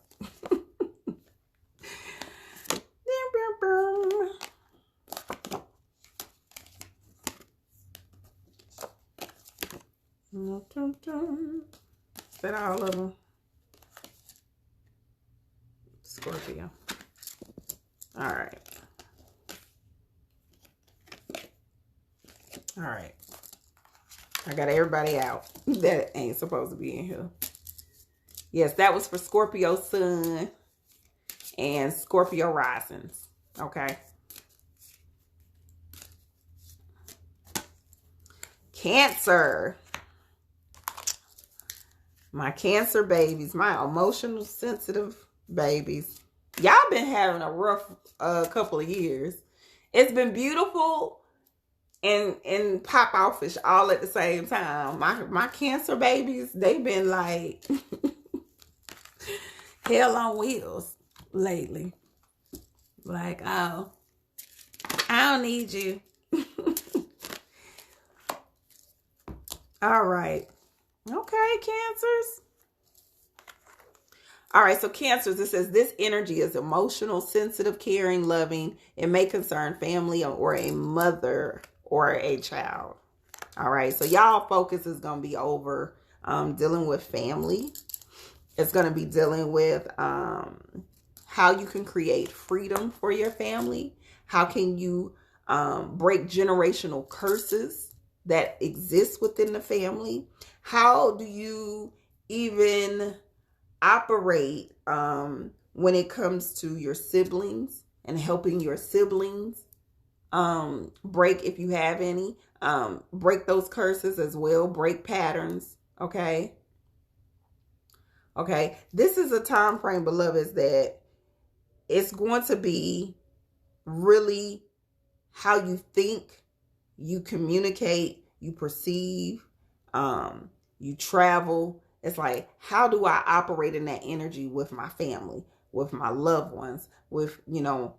Is that all of them? Scorpio. All right. All right. I got everybody out that ain't supposed to be in here. Yes, that was for Scorpio Sun and Scorpio Risings. Okay. Cancer. My Cancer babies, my emotional sensitive babies. Y'all been having a rough couple of years. It's been beautiful and pop offish all at the same time. My Cancer babies, they've been like hell on wheels lately. Like, oh, I don't need you. All right. Okay, Cancers. All right, so Cancers, it says this energy is emotional, sensitive, caring, loving. It may concern family or a mother or a child. All right, so y'all focus is going to be over dealing with family. It's going to be dealing with how you can create freedom for your family. How can you break generational curses that exist within the family? How do you even operate when it comes to your siblings and helping your siblings break, if you have any, break those curses as well, break patterns. Okay. This is a time frame, beloveds, that it's going to be really how you think, you communicate, you perceive, you travel. It's like, how do I operate in that energy with my family, with my loved ones, with,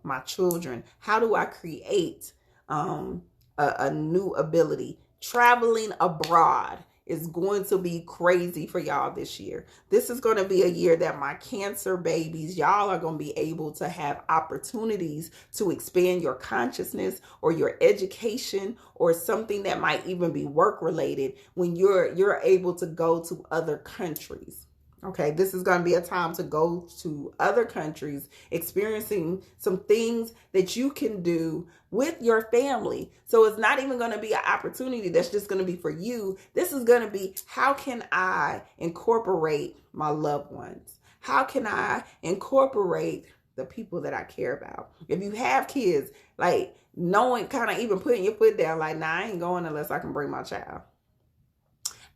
my children? How do I create a new ability? Traveling abroad is going to be crazy for y'all this year. This is going to be a year that my Cancer babies, y'all are going to be able to have opportunities to expand your consciousness or your education or something that might even be work related when you're able to go to other countries. Okay, this is going to be a time to go to other countries, experiencing some things that you can do with your family. So it's not even going to be an opportunity that's just going to be for you. This is going to be, how can I incorporate my loved ones? How can I incorporate the people that I care about? If you have kids, like knowing, kind of even putting your foot down, like, nah, I ain't going unless I can bring my child.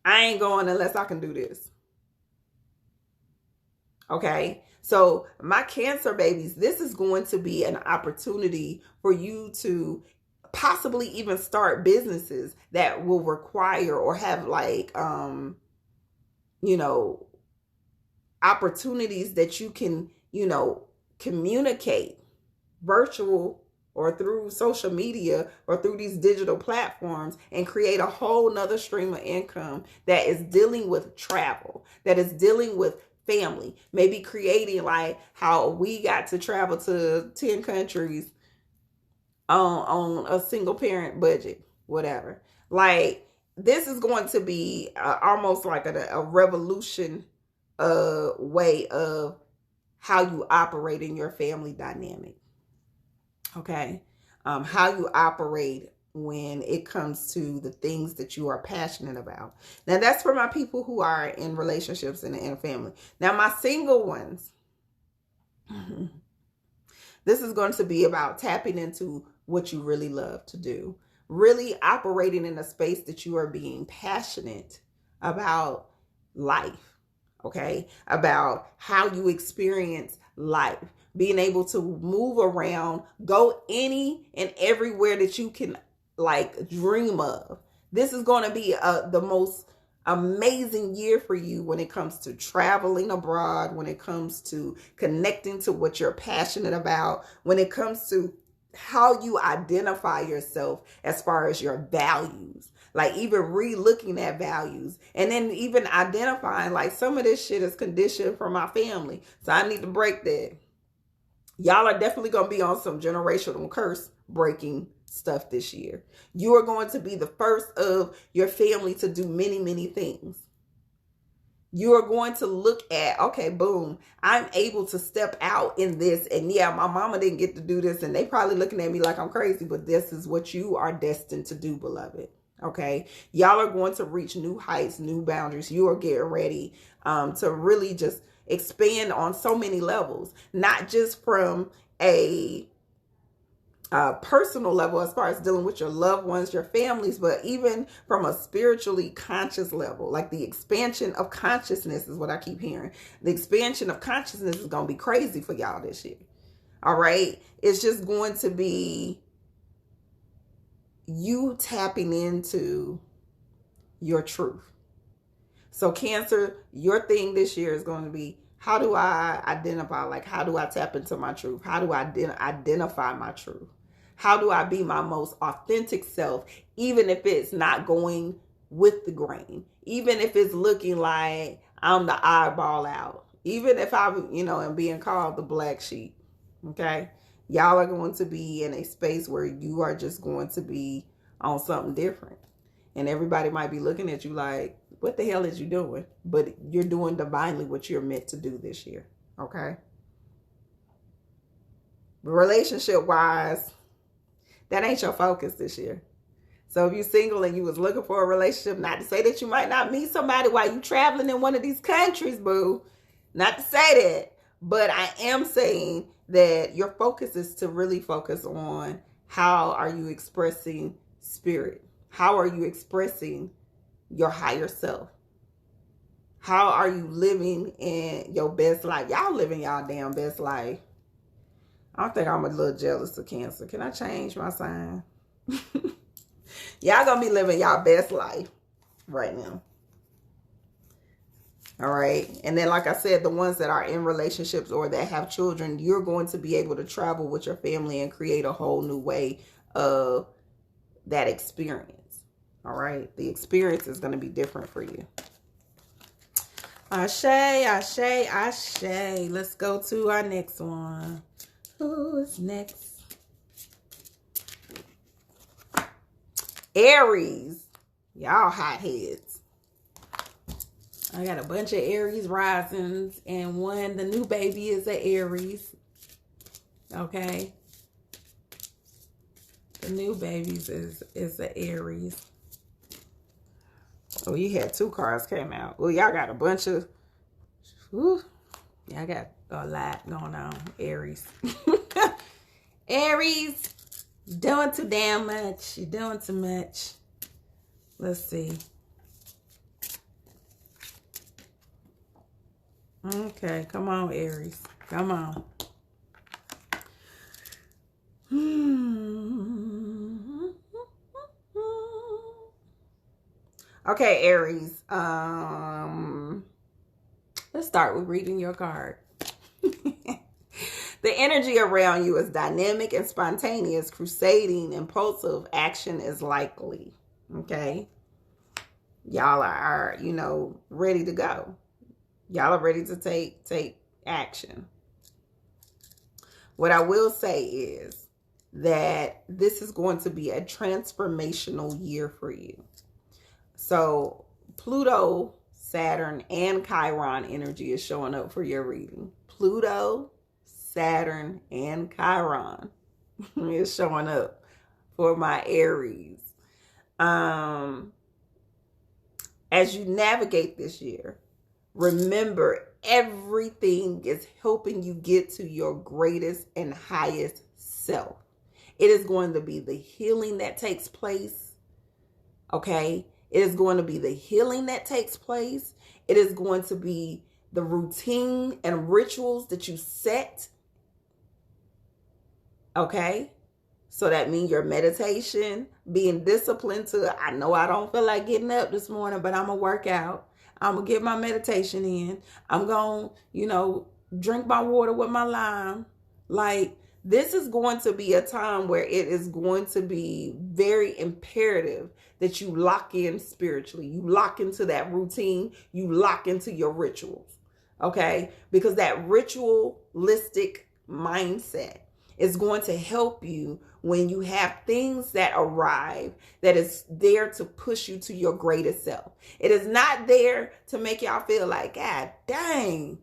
I ain't going unless I can do this. Okay, so my Cancer babies, this is going to be an opportunity for you to possibly even start businesses that will require or have like, opportunities that you can, communicate virtual or through social media or through these digital platforms and create a whole nother stream of income that is dealing with travel, that is dealing with family, maybe creating like how we got to travel to 10 countries on a single parent budget, whatever. Like, this is going to be almost like a revolution way of how you operate in your family dynamic. Okay. How you operate when it comes to the things that you are passionate about. Now, that's for my people who are in relationships and in family. Now, my single ones, this is going to be about tapping into what you really love to do. Really operating in a space that you are being passionate about life. Okay? About how you experience life. Being able to move around, go any and everywhere that you can like dream of. This is going to be the most amazing year for you when it comes to traveling abroad, when it comes to connecting to what you're passionate about, when it comes to how you identify yourself as far as your values. Like even re-looking at values, and then even identifying like some of this shit is conditioned from my family. So I need to break that. Y'all are definitely going to be on some generational curse breaking stuff this year. You are going to be the first of your family to do many, many things. You are going to look at, okay, boom, I'm able to step out in this. And yeah, my mama didn't get to do this. And they probably looking at me like I'm crazy, but this is what you are destined to do, beloved. Okay. Y'all are going to reach new heights, new boundaries. You are getting ready to really just expand on so many levels, not just from a personal level as far as dealing with your loved ones, your families, but even from a spiritually conscious level. Like the expansion of consciousness is what I keep hearing. The expansion of consciousness is going to be crazy for y'all this year. All right. It's just going to be you tapping into your truth. So Cancer, your thing this year is going to be, how do I identify? Like, how do I tap into my truth? How do I identify my truth? How do I be my most authentic self, even if it's not going with the grain, even if it's looking like I'm the eyeball out, even if I, am being called the black sheep. Okay. Y'all are going to be in a space where you are just going to be on something different. And everybody might be looking at you like, what the hell is you doing? But you're doing divinely what you're meant to do this year. Okay. Relationship wise, that ain't your focus this year. So if you're single and you was looking for a relationship, not to say that you might not meet somebody while you traveling in one of these countries, boo. Not to say that. But I am saying that your focus is to really focus on how are you expressing spirit? How are you expressing your higher self? How are you living in your best life? Y'all living y'all damn best life. I think I'm a little jealous of Cancer. Can I change my sign? Y'all gonna be living y'all best life right now. All right. And then, like I said, the ones that are in relationships or that have children, you're going to be able to travel with your family and create a whole new way of that experience. All right. The experience is going to be different for you. Ashe, ashe, ashe. Let's go to our next one. Who's next? Aries. Y'all hotheads. I got a bunch of Aries risings, and the new baby is an Aries. Okay. The new babies is an Aries. Oh, you had two cards came out. Well, y'all got a bunch of, y'all got a lot going on. Aries. Aries, doing too damn much. You're doing too much. Let's see. Okay, come on, Aries. Come on. Okay, Aries. Let's start with reading your card. The energy around you is dynamic and spontaneous. Crusading, impulsive action is likely. Okay. Y'all are, ready to go. Y'all are ready to take action. What I will say is that this is going to be a transformational year for you. So Pluto, Saturn, and Chiron energy is showing up for your reading. Pluto, Saturn, and Chiron is showing up for my Aries. As you navigate this year, remember, everything is helping you get to your greatest and highest self. It is going to be the healing that takes place. Okay? It is going to be the healing that takes place. It is going to be the routine and rituals that you set. Okay? So that means your meditation, being disciplined to, I know I don't feel like getting up this morning, but I'm going to work out. I'm going to get my meditation in. I'm going to, drink my water with my lime. Like, this is going to be a time where it is going to be very imperative that you lock in spiritually. You lock into that routine. You lock into your rituals. Okay? Because that ritualistic mindset is going to help you when you have things that arrive that is there to push you to your greatest self. It is not there to make y'all feel like, God dang,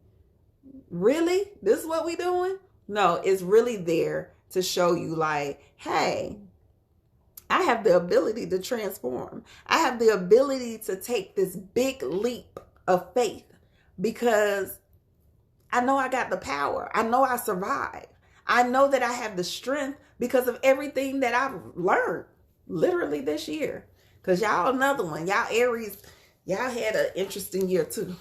really? This is what we doing? No, it's really there to show you like, hey, I have the ability to transform. I have the ability to take this big leap of faith because I know I got the power. I know I survived. I know that I have the strength because of everything that I've learned literally this year. Because y'all another one. Y'all Aries, y'all had an interesting year too.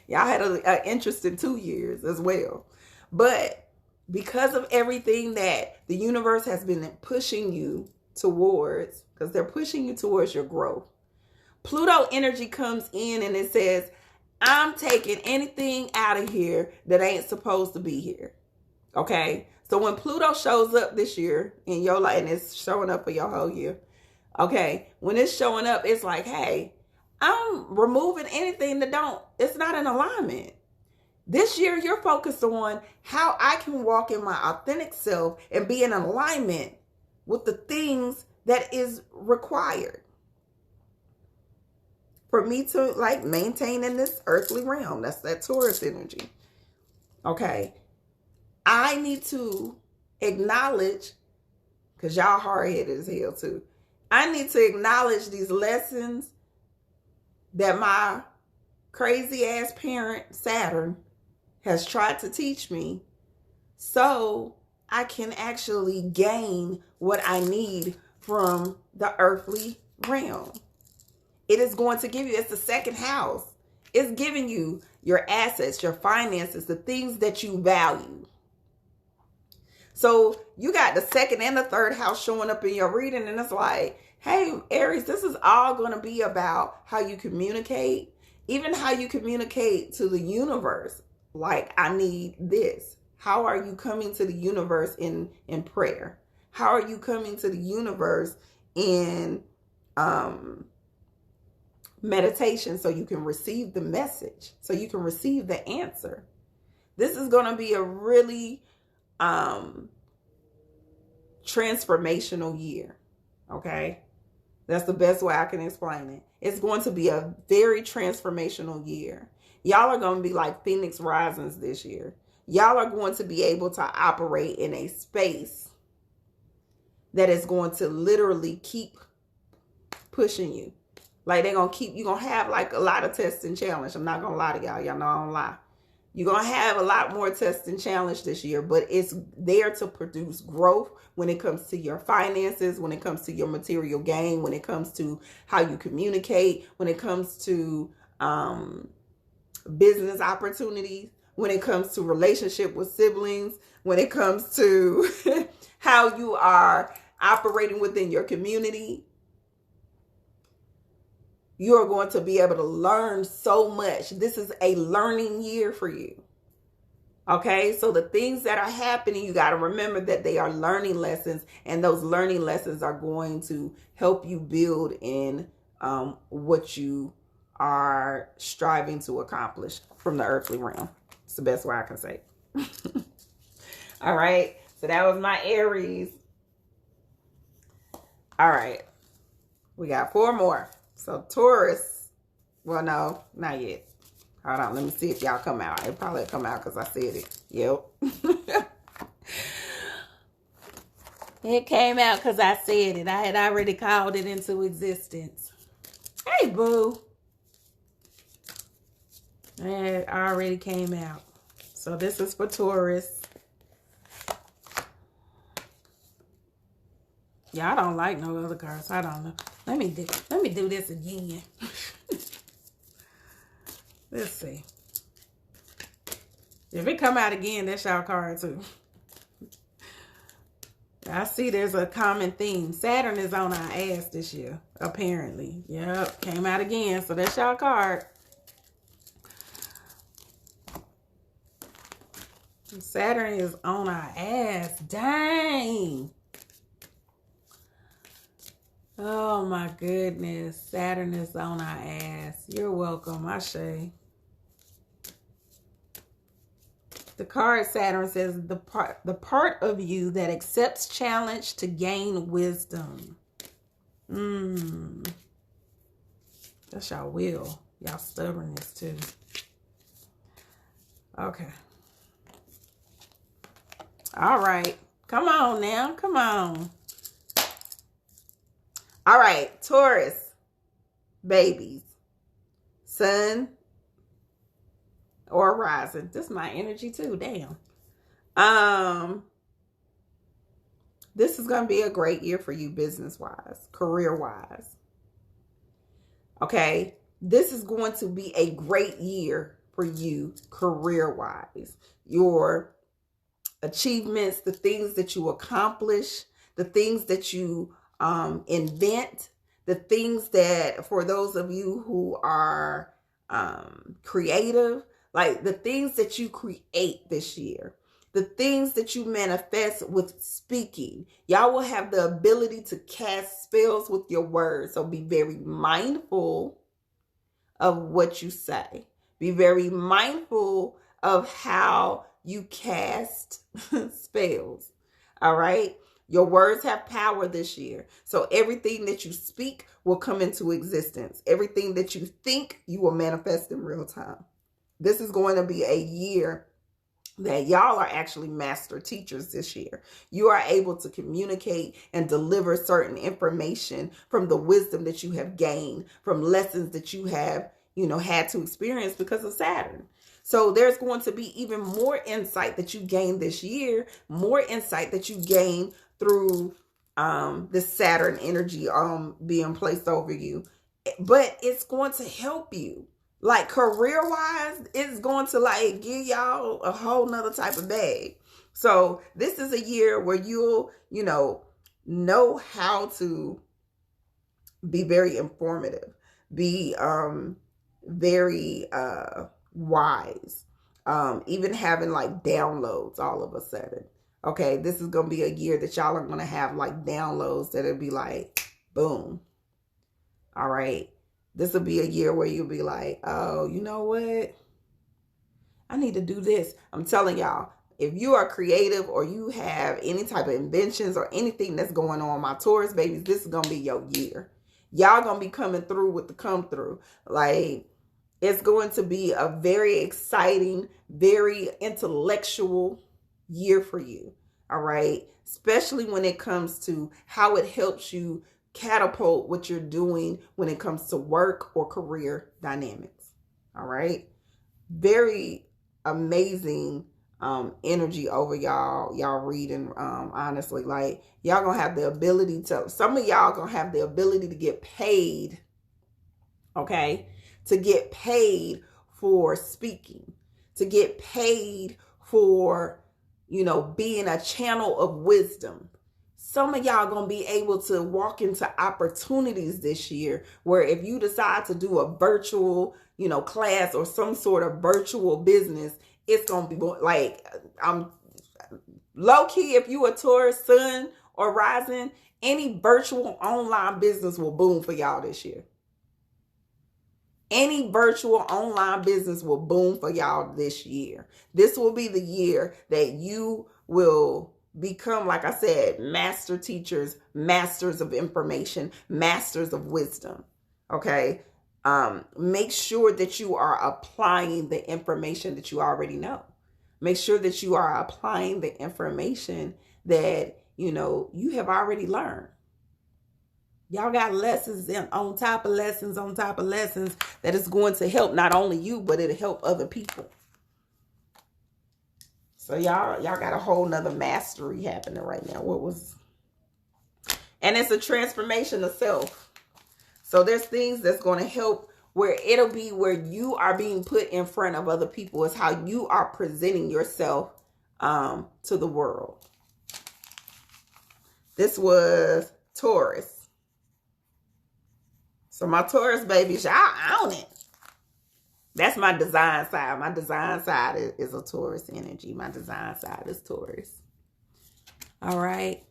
Y'all had an interesting 2 years as well. But because of everything that the universe has been pushing you towards, because they're pushing you towards your growth, Pluto energy comes in and it says, I'm taking anything out of here that ain't supposed to be here. Okay? So when Pluto shows up this year in your life, and it's showing up for your whole year, okay, when it's showing up, it's like, hey, I'm removing anything that it's not in alignment. This year, you're focused on how I can walk in my authentic self and be in alignment with the things that is required for me to like maintain in this earthly realm. That's that Taurus energy. Okay. I need to acknowledge, because y'all hard-headed as hell too. I need to acknowledge these lessons that my crazy ass parent, Saturn, has tried to teach me so I can actually gain what I need from the earthly realm. It is going to give you, it's the second house. It's giving you your assets, your finances, the things that you value. So you got the second and the third house showing up in your reading, and it's like, hey, Aries, this is all going to be about how you communicate, even how you communicate to the universe. Like, I need this. How are you coming to the universe in prayer? How are you coming to the universe in meditation so you can receive the message, so you can receive the answer? This is going to be a really transformational year. Okay? That's the best way I can explain it. It's going to be a very transformational year. Y'all are going to be like Phoenix Risings this year. Y'all are going to be able to operate in a space that is going to literally keep pushing you. Like, they're going to keep, you're going to have like a lot of tests and challenge. I'm not going to lie to y'all. Y'all know I don't lie. You're going to have a lot more tests and challenge this year, but it's there to produce growth when it comes to your finances, when it comes to your material gain, when it comes to how you communicate, when it comes to business opportunities, when it comes to relationship with siblings, when it comes to how you are operating within your community. You are going to be able to learn so much. This is a learning year for you. Okay, so the things that are happening, you got to remember that they are learning lessons, and those learning lessons are going to help you build in what you are striving to accomplish from the earthly realm. It's the best way I can say it. All right, so that was my Aries. All right, we got 4 more. So Taurus, well, no, not yet. Hold on, let me see if y'all come out. It probably come out because I said it. Yep. It came out because I said it. I had already called it into existence. Hey, boo. It already came out. So this is for Taurus. Y'all don't like no other cards. I don't know. Let me do this again. Let's see. If it come out again, that's y'all card too. I see there's a common theme. Saturn is on our ass this year, apparently. Yep, came out again. So that's y'all card. Saturn is on our ass. Dang. Oh my goodness. Saturn is on our ass. You're welcome, Ashe. The card Saturn says the part of you that accepts challenge to gain wisdom. That's y'all will. Y'all stubbornness too. Okay. All right. Come on now. Come on. All right. Taurus. Babies. Sun or rising. This is my energy too. Damn. This is going to be a great year for you business-wise, career-wise. Okay? This is going to be a great year for you career-wise. Your achievements, the things that you accomplish, the things that you invent, the things that, for those of you who are creative, like the things that you create this year, the things that you manifest with speaking. Y'all will have the ability to cast spells with your words. So be very mindful of what you say. Be very mindful of how you cast spells. All right? Your words have power this year. So everything that you speak will come into existence. Everything that you think, you will manifest in real time. This is going to be a year that y'all are actually master teachers this year. You are able to communicate and deliver certain information from the wisdom that you have gained, from lessons that you have, had to experience because of Saturn. So there's going to be even more insight that you gain this year, more insight that you gain through this Saturn energy being placed over you. But it's going to help you. Like career-wise, it's going to like give y'all a whole nother type of bag. So this is a year where you'll, know how to be very informative, be very wise, even having like downloads all of a sudden. Okay, this is going to be a year that y'all are going to have like downloads that'll be like, boom. All right. This will be a year where you'll be like, oh, you know what? I need to do this. I'm telling y'all, if you are creative or you have any type of inventions or anything that's going on, my Taurus babies, this is going to be your year. Y'all going to be coming through with the come through. Like, it's going to be a very exciting, very intellectual year for you. All right. Especially when it comes to how it helps you catapult what you're doing when it comes to work or career dynamics. All right. Very amazing energy over y'all reading. Honestly, like y'all gonna have the ability to, some of y'all gonna have the ability to get paid. Okay. To get paid for speaking, to get paid for, being a channel of wisdom. Some of y'all going to be able to walk into opportunities this year where if you decide to do a virtual, class or some sort of virtual business, it's going to be like, low key, if you a Taurus, Sun or Rising, any virtual online business will boom for y'all this year. Any virtual online business will boom for y'all this year. This will be the year that you will become, like I said, master teachers, masters of information, masters of wisdom. Okay. Make sure that you are applying the information that you already know. Make sure that you are applying the information that, you have already learned. Y'all got lessons on top of lessons on top of lessons that is going to help not only you, but it'll help other people. So y'all got a whole nother mastery happening right now. And it's a transformation of self. So there's things that's going to help where it'll be where you are being put in front of other people. Is how you are presenting yourself to the world. This was Taurus. So my Taurus babies, y'all own it. That's my design side. My design side is a Taurus energy. My design side is Taurus. All right.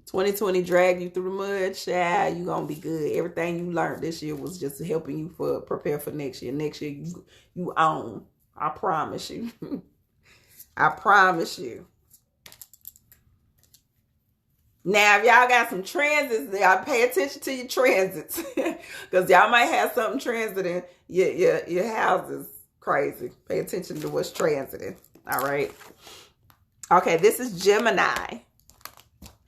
2020 dragged you through the mud, child. You gonna be good. Everything you learned this year was just helping you prepare for next year. Next year you own. I promise you. I promise you. Now, if y'all got some transits, y'all pay attention to your transits. Because y'all might have something transiting your houses crazy. Pay attention to what's transiting. All right. Okay, this is Gemini.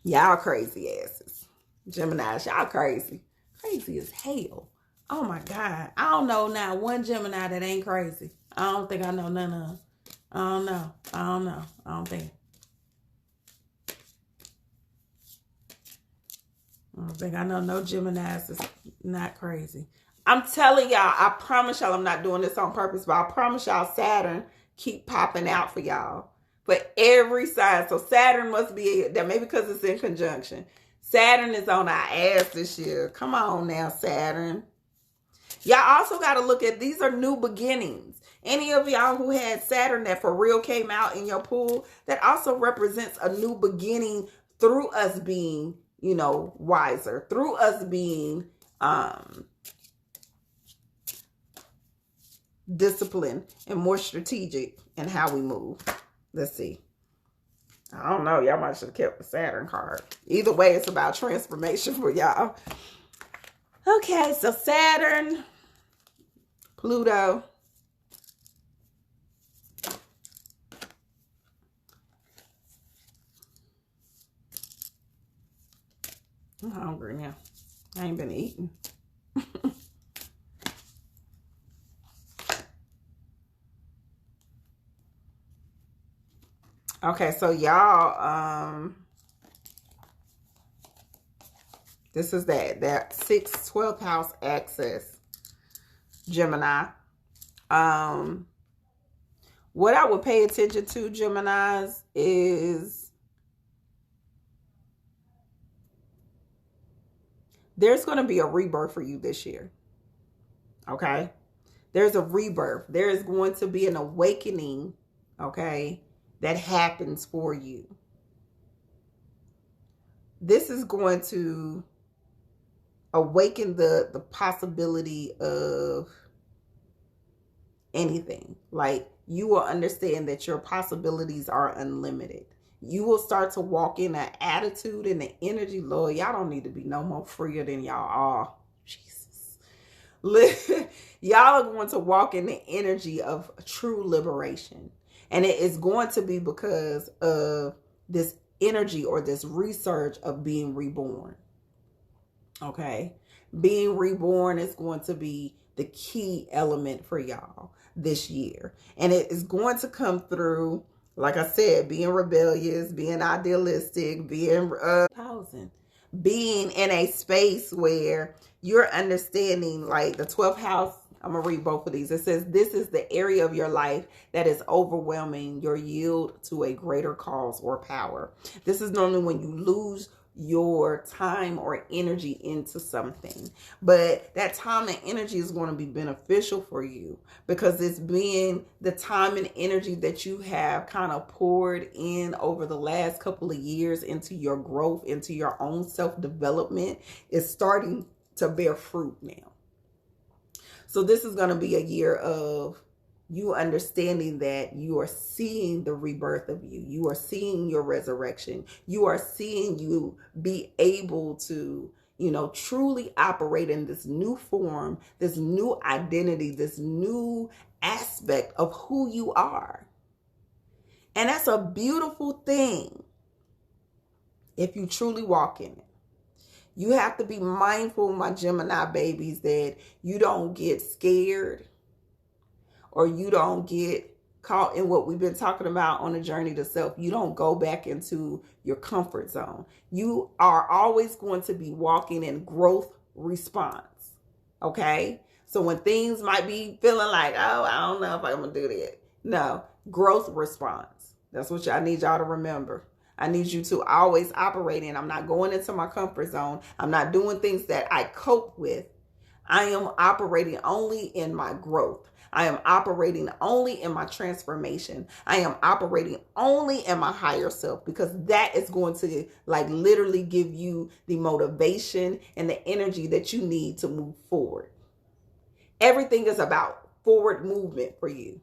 Y'all crazy asses. Gemini, y'all crazy. Crazy as hell. Oh my God. I don't know now one Gemini that ain't crazy. I don't think I know none of them. I don't know. I don't think. I don't think I know no Geminis is not crazy. I'm telling y'all, I promise y'all I'm not doing this on purpose, but I promise y'all Saturn keep popping out for y'all. For every sign. So Saturn must be, that maybe because it's in conjunction. Saturn is on our ass this year. Come on now, Saturn. Y'all also got to look at, these are new beginnings. Any of y'all who had Saturn that for real came out in your pool, that also represents a new beginning through us being, you know, wiser, through us being disciplined and more strategic in how we move. Let's see. I don't know. Y'all might should have kept the Saturn card. Either way, it's about transformation for y'all. Okay, so Saturn, Pluto. I'm hungry now. I ain't been eating. Okay, so y'all, this is that 6th, 12th house axis, Gemini. What I would pay attention to, Geminis, is there's going to be a rebirth for you this year. Okay? There's a rebirth. There is going to be an awakening, okay, that happens for you. This is going to awaken the possibility of anything. Like, you will understand that your possibilities are unlimited. You will start to walk in an attitude and an energy, Lord, y'all don't need to be no more freer than y'all are. Jesus. Y'all are going to walk in the energy of true liberation. And it is going to be because of this energy or this research of being reborn. Okay? Being reborn is going to be the key element for y'all this year. And it is going to come through, like I said, being rebellious, being idealistic, being in a space where you're understanding, like the 12th house. I'm going to read both of these. It says, this is the area of your life that is overwhelming your yield to a greater cause or power. This is normally when you lose your time or energy into something. But that time and energy is going to be beneficial for you because it's being the time and energy that you have kind of poured in over the last couple of years into your growth, into your own self-development, is starting to bear fruit now. So this is going to be a year of you understanding that you are seeing the rebirth of you. You are seeing your resurrection. You are seeing you be able to, you know, truly operate in this new form, this new identity, this new aspect of who you are. And that's a beautiful thing if you truly walk in it. You have to be mindful, my Gemini babies, that you don't get scared or you don't get caught in what we've been talking about on the journey to self. You don't go back into your comfort zone. You are always going to be walking in growth response. Okay? So when things might be feeling like, oh, I don't know if I'm going to do that. No, growth response. That's what I need y'all to remember. I need you to always operate in. I'm not going into my comfort zone. I'm not doing things that I cope with. I am operating only in my growth. I am operating only in my transformation. I am operating only in my higher self, because that is going to like literally give you the motivation and the energy that you need to move forward. Everything is about forward movement for you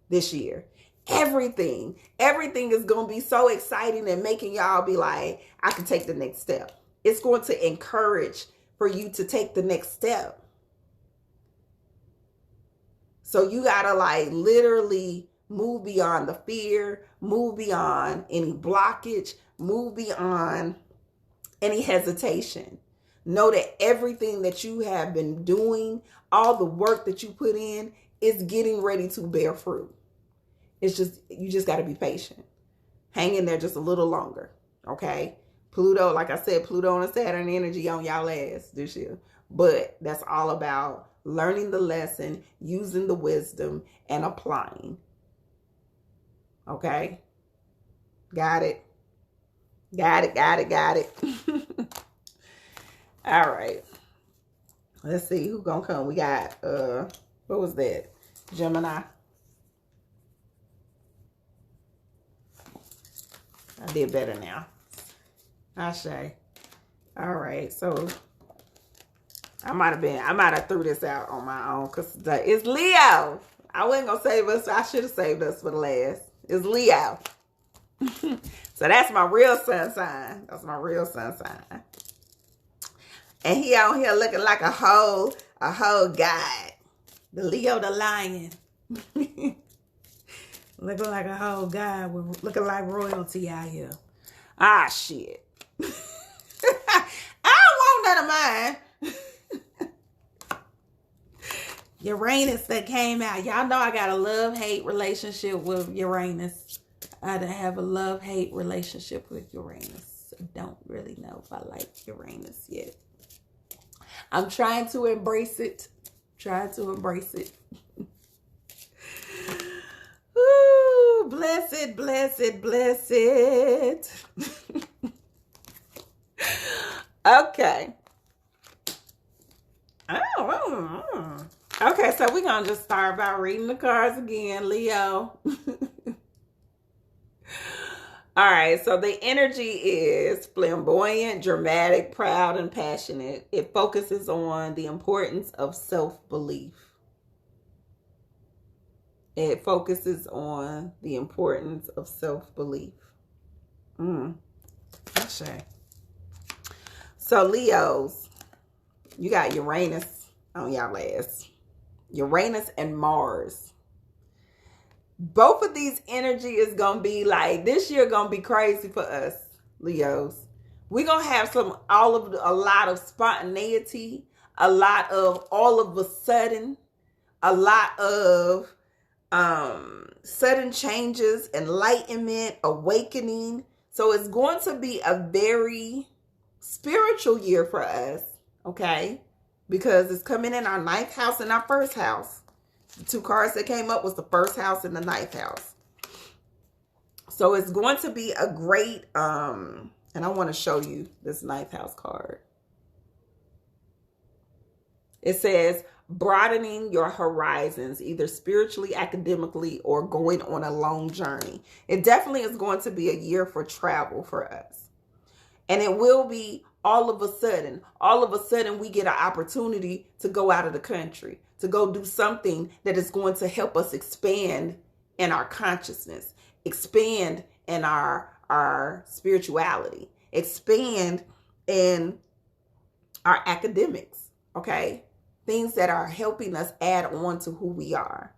this year. Everything is going to be so exciting and making y'all be like, I can take the next step. It's going to encourage for you to take the next step. So you got to like literally move beyond the fear, move beyond any blockage, move beyond any hesitation. Know that everything that you have been doing, all the work that you put in, is getting ready to bear fruit. It's just, you just got to be patient. Hang in there just a little longer, okay? Pluto, like I said, Pluto and Saturn energy on y'all ass this year. But that's all about learning the lesson, using the wisdom, and applying. Okay? Got it? Got it. All right. Let's see who gonna come. We got, what was that? Gemini. I did better now. Ashe. All right. So I might have threw this out on my own because it's Leo. I wasn't gonna save us. I should have saved us for the last. It's Leo. So that's my real sun sign. That's my real sun sign. And he out here looking like a whole god. The Leo the lion. Looking like a whole god. Looking like royalty out here. Ah, shit. I don't want none of mine. Uranus that came out. Y'all know I got a love-hate relationship with Uranus. I have a love-hate relationship with Uranus. I don't really know if I like Uranus yet. I'm trying to embrace it. Ooh, blessed. Okay. Okay, so we're going to just start by reading the cards again, Leo. All right, so the energy is flamboyant, dramatic, proud, and passionate. It focuses on the importance of self-belief. It focuses on the importance of self-belief. So Leos, you got Uranus on y'all ass. Uranus and Mars. Both of these energy is going to be like, this year going to be crazy for us, Leos. We're going to have a lot of spontaneity, a lot of all of a sudden, a lot of sudden changes, enlightenment, awakening. So it's going to be a very spiritual year for us, okay? Because it's coming in our 9th house and our 1st house. The 2 cards that came up was the 1st house and the 9th house. So it's going to be a great, and I want to show you this 9th house card. It says, broadening your horizons, either spiritually, academically, or going on a long journey. It definitely is going to be a year for travel for us. And it will be all of a sudden we get an opportunity to go out of the country, to go do something that is going to help us expand in our consciousness, expand in our spirituality, expand in our academics, okay? Things that are helping us add on to who we are.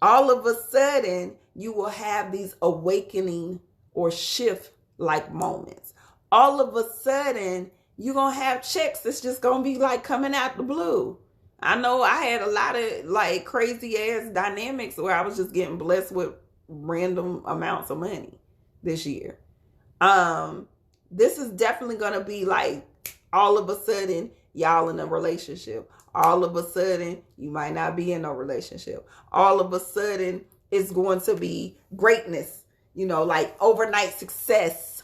All of a sudden, you will have these awakening or shift-like moments. All of a sudden, you're going to have checks that's just going to be like coming out the blue. I know I had a lot of like crazy ass dynamics where I was just getting blessed with random amounts of money this year. This is definitely going to be like all of a sudden y'all in a relationship. All of a sudden you might not be in a relationship. All of a sudden it's going to be greatness. like overnight success.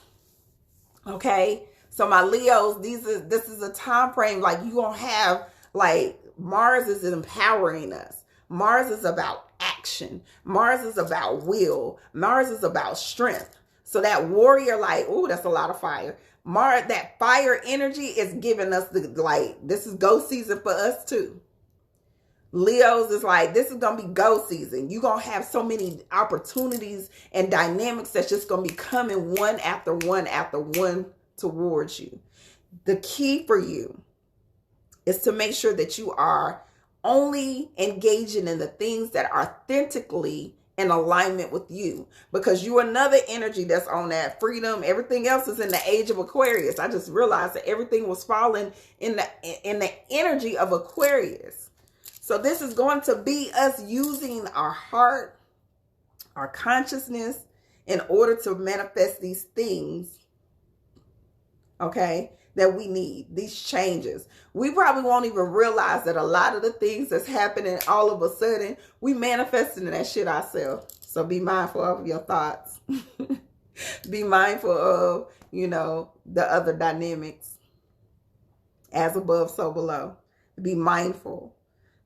Okay. So my Leos, this is a time frame like you gonna have, like, Mars is empowering us. Mars is about action. Mars is about will. Mars is about strength. So that warrior, like, ooh, that's a lot of fire. Mars, that fire energy is giving us the, like, this is go season for us too. Leos is like, this is going to be go season. You're going to have so many opportunities and dynamics that's just going to be coming one after one after one towards you. The key for you is to make sure that you are only engaging in the things that are authentically in alignment with you, because you're another energy that's on that freedom. Everything else is in the age of Aquarius. I just realized that everything was falling in the energy of Aquarius. So this is going to be us using our heart, our consciousness, in order to manifest these things, okay, that we need, these changes. We probably won't even realize that a lot of the things that's happening all of a sudden, we manifesting that shit ourselves. So be mindful of your thoughts. Be mindful of, the other dynamics. As above, so below. Be mindful.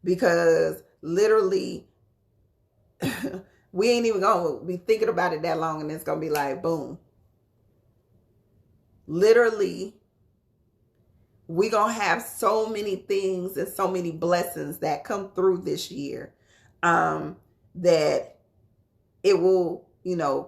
Because literally, we ain't even going to be thinking about it that long, and it's going to be like, boom. Literally, we're going to have so many things and so many blessings that come through this year, that it will,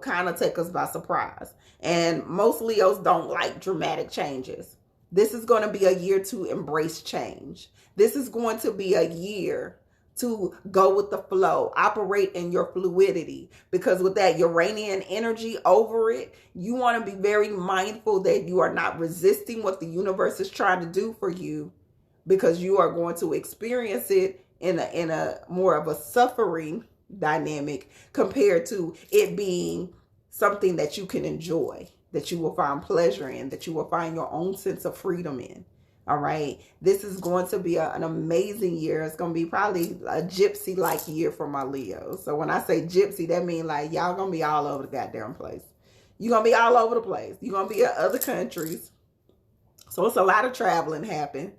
kind of take us by surprise. And most Leos don't like dramatic changes. This is going to be a year to embrace change. This is going to be a year to go with the flow, operate in your fluidity, because with that Uranian energy over it, you want to be very mindful that you are not resisting what the universe is trying to do for you, because you are going to experience it in a more of a suffering dynamic compared to it being something that you can enjoy, that you will find pleasure in, that you will find your own sense of freedom in. All right. This is going to be an amazing year. It's going to be probably a gypsy-like year for my Leos. So when I say gypsy, that means like y'all going to be all over the goddamn place. You're going to be all over the place. You're going to be in other countries. So it's a lot of traveling happen.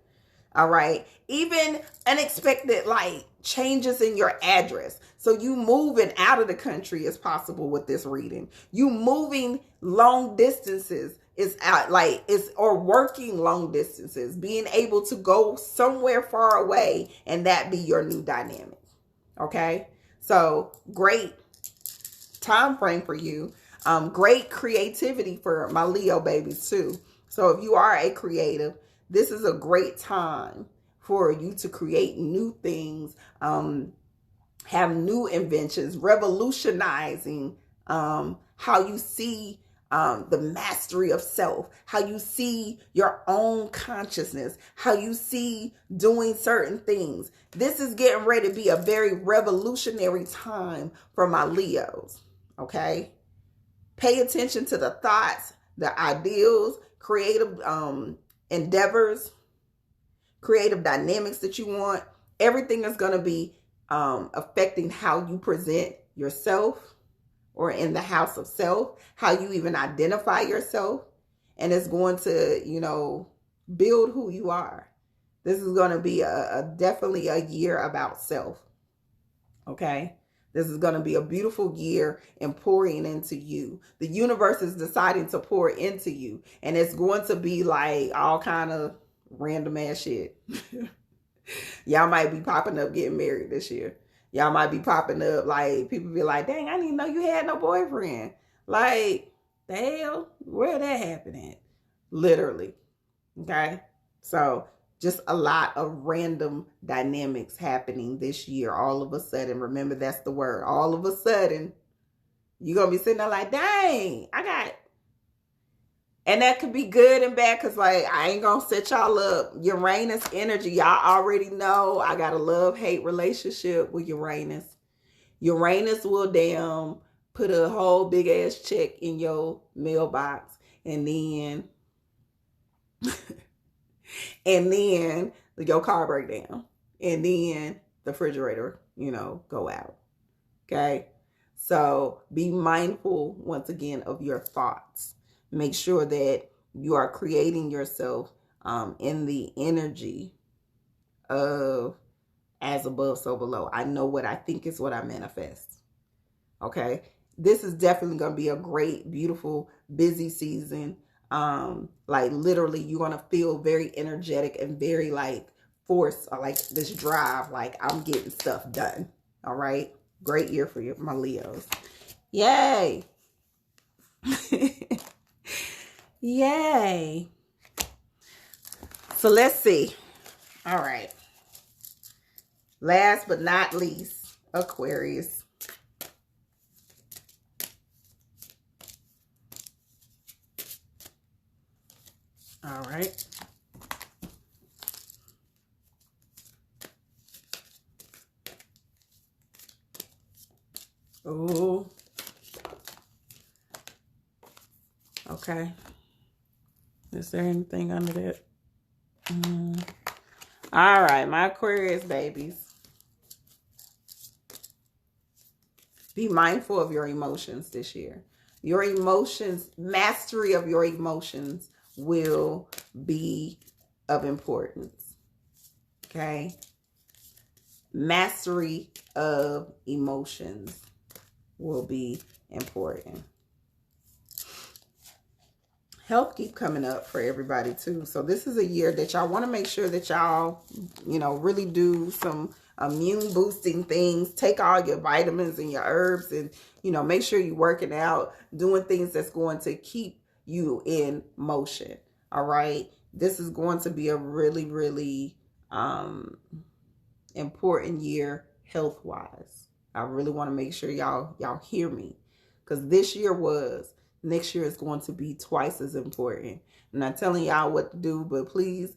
All right. Even unexpected, like, changes in your address. So you moving out of the country is possible with this reading. You moving long distances is out, like, it's, or working long distances, being able to go somewhere far away, and that be your new dynamic. Okay. So great time frame for you. Great creativity for my Leo babies too. So if you are a creative, this is a great time for you to create new things, have new inventions, revolutionizing how you see the mastery of self, how you see your own consciousness, how you see doing certain things. This is getting ready to be a very revolutionary time for my Leos, okay? Pay attention to the thoughts, the ideals, creative endeavors, creative dynamics that you want. Everything is going to be affecting how you present yourself, or in the house of self, how you even identify yourself. And it's going to, build who you are. This is going to be definitely a year about self. Okay. This is going to be a beautiful year in pouring into you. The universe is deciding to pour into you. And it's going to be like all kind of random ass shit. Y'all might be popping up getting married this year. Y'all might be popping up, like, people be like, dang, I didn't know you had no boyfriend. Like, the hell? Where that happen at? Literally. Okay? So, just a lot of random dynamics happening this year. All of a sudden. Remember, that's the word. All of a sudden. You're going to be sitting there like, dang, I got it. And that could be good and bad, because, like, I ain't going to set y'all up. Uranus energy, y'all already know I got a love-hate relationship with Uranus. Uranus will damn put a whole big-ass check in your mailbox. And then, your car break down. And then the refrigerator, go out. Okay? So be mindful, once again, of your thoughts. Make sure that you are creating yourself in the energy of as above, so below. I know what I think is what I manifest. Okay. This is definitely going to be a great, beautiful, busy season. Like literally you're going to feel very energetic and very like force, or like this drive, like I'm getting stuff done. All right. Great year for you, my Leos. Yay. Yay. So let's see. All right. Last but not least, Aquarius. All right. Oh. Okay. Is there anything under that? All right, my Aquarius babies. Be mindful of your emotions this year. Your emotions, mastery of your emotions will be of importance. Okay? Mastery of emotions will be important. Health keep coming up for everybody too. So this is a year that y'all want to make sure that y'all, really do some immune boosting things. Take all your vitamins and your herbs and, make sure you're working out, doing things that's going to keep you in motion. All right. This is going to be a really, really important year health wise. I really want to make sure y'all hear me, because this year was. Next year is going to be twice as important. I'm not telling y'all what to do, but please,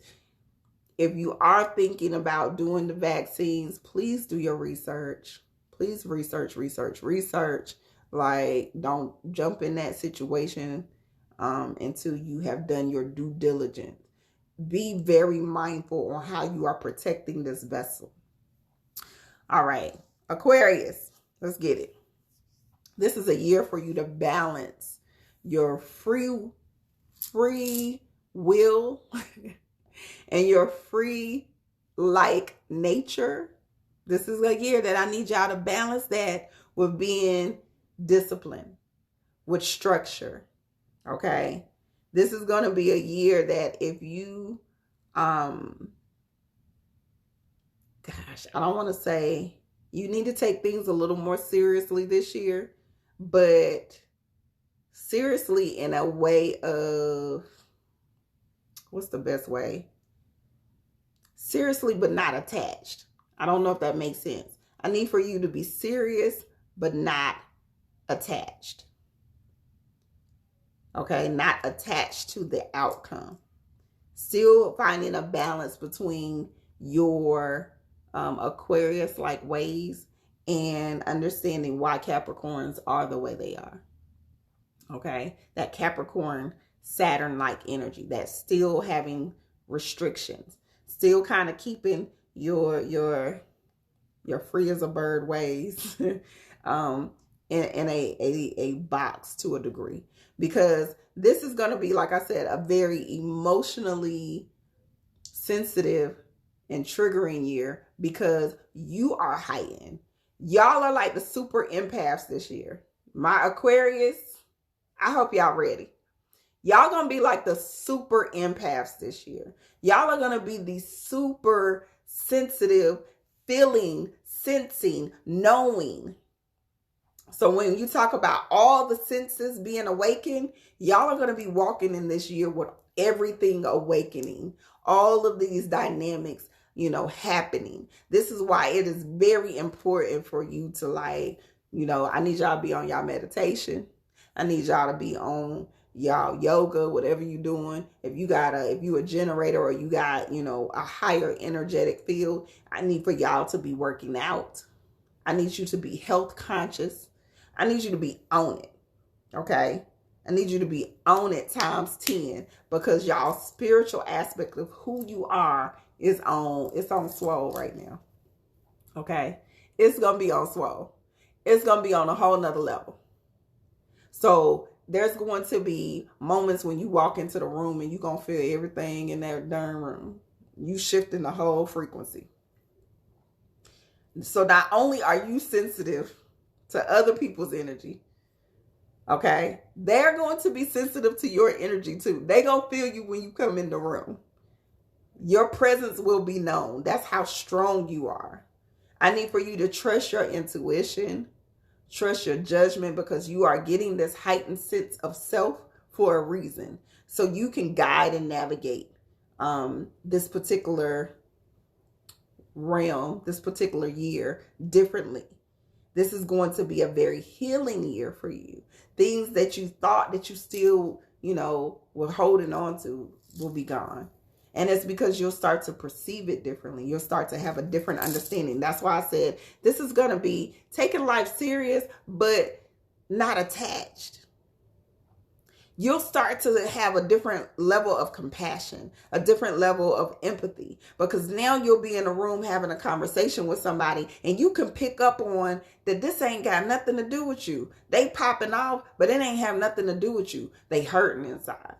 if you are thinking about doing the vaccines, please do your research. Please research. Like, don't jump in that situation until you have done your due diligence. Be very mindful on how you are protecting this vessel. All right, Aquarius, let's get it. This is a year for you to balance your free will and your free like nature. This is a year that I need y'all to balance that with being disciplined, with structure. Okay. This is going to be a year that if you, I don't want to say you need to take things a little more seriously this year, but seriously in a way of, what's the best way? Seriously, but not attached. I don't know if that makes sense. I need for you to be serious, but not attached. Okay, not attached to the outcome. Still finding a balance between your Aquarius-like ways and understanding why Capricorns are the way they are. Okay, that Capricorn Saturn-like energy, that's still having restrictions, still kind of keeping your free as a bird ways in a box to a degree, because this is going to be, like I said, a very emotionally sensitive and triggering year, because you are heightened. Y'all are like the super empaths this year. My Aquarius, I hope y'all ready. Y'all gonna be like the super empaths this year. Y'all are gonna be the super sensitive, feeling, sensing, knowing. So when you talk about all the senses being awakened, y'all are gonna be walking in this year with everything awakening. All of these dynamics, happening. This is why it is very important for you to I need y'all to be on y'all meditation. I need y'all to be on y'all yoga, whatever you're doing. If you a generator, or you got, a higher energetic field, I need for y'all to be working out. I need you to be health conscious. I need you to be on it. Okay. I need you to be on it times 10, because y'all spiritual aspect of who you are it's on swole right now. Okay. It's going to be on swole. it's going to be on a whole nother level. So there's going to be moments when you walk into the room and you're going to feel everything in that darn room. You shifting the whole frequency. So not only are you sensitive to other people's energy, okay, they're going to be sensitive to your energy too. They're going to feel you when you come in the room. Your presence will be known. That's how strong you are. I need for you to trust your intuition, trust your judgment, because you are getting this heightened sense of self for a reason. So you can guide and navigate this particular realm, this particular year differently. This is going to be a very healing year for you. Things that you thought that you still, were holding on to will be gone. And it's because you'll start to perceive it differently. You'll start to have a different understanding. That's why I said this is going to be taking life serious, but not attached. You'll start to have a different level of compassion, a different level of empathy, because now you'll be in a room having a conversation with somebody and you can pick up on that this ain't got nothing to do with you. They popping off, but it ain't have nothing to do with you. They hurting inside.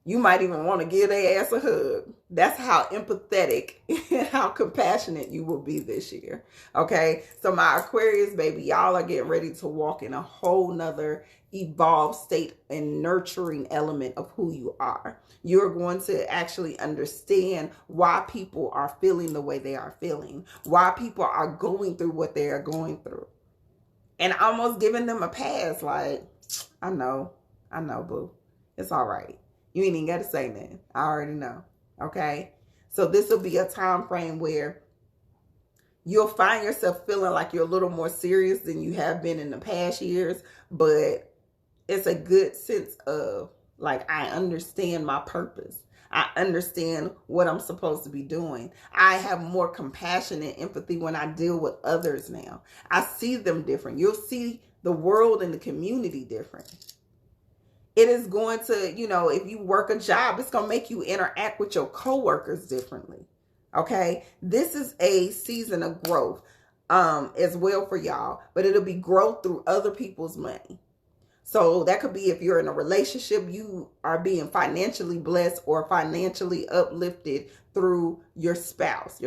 You might even want to give their ass a hug. That's how empathetic and how compassionate you will be this year. Okay. So my Aquarius baby, y'all are getting ready to walk in a whole nother evolved state and nurturing element of who you are. You're going to actually understand why people are feeling the way they are feeling, why people are going through what they are going through, and almost giving them a pass. Like, I know, boo. It's all right. You ain't even got to say nothing. I already know. Okay. So this will be a time frame where you'll find yourself feeling like you're a little more serious than you have been in the past years, but it's a good sense of like, I understand my purpose. I understand what I'm supposed to be doing. I have more compassion and empathy when I deal with others now. I see them different. You'll see the world and the community different. It is going to, if you work a job, it's going to make you interact with your coworkers differently. Okay. This is a season of growth as well for y'all, but it'll be growth through other people's money. So that could be if you're in a relationship, you are being financially blessed or financially uplifted through your spouse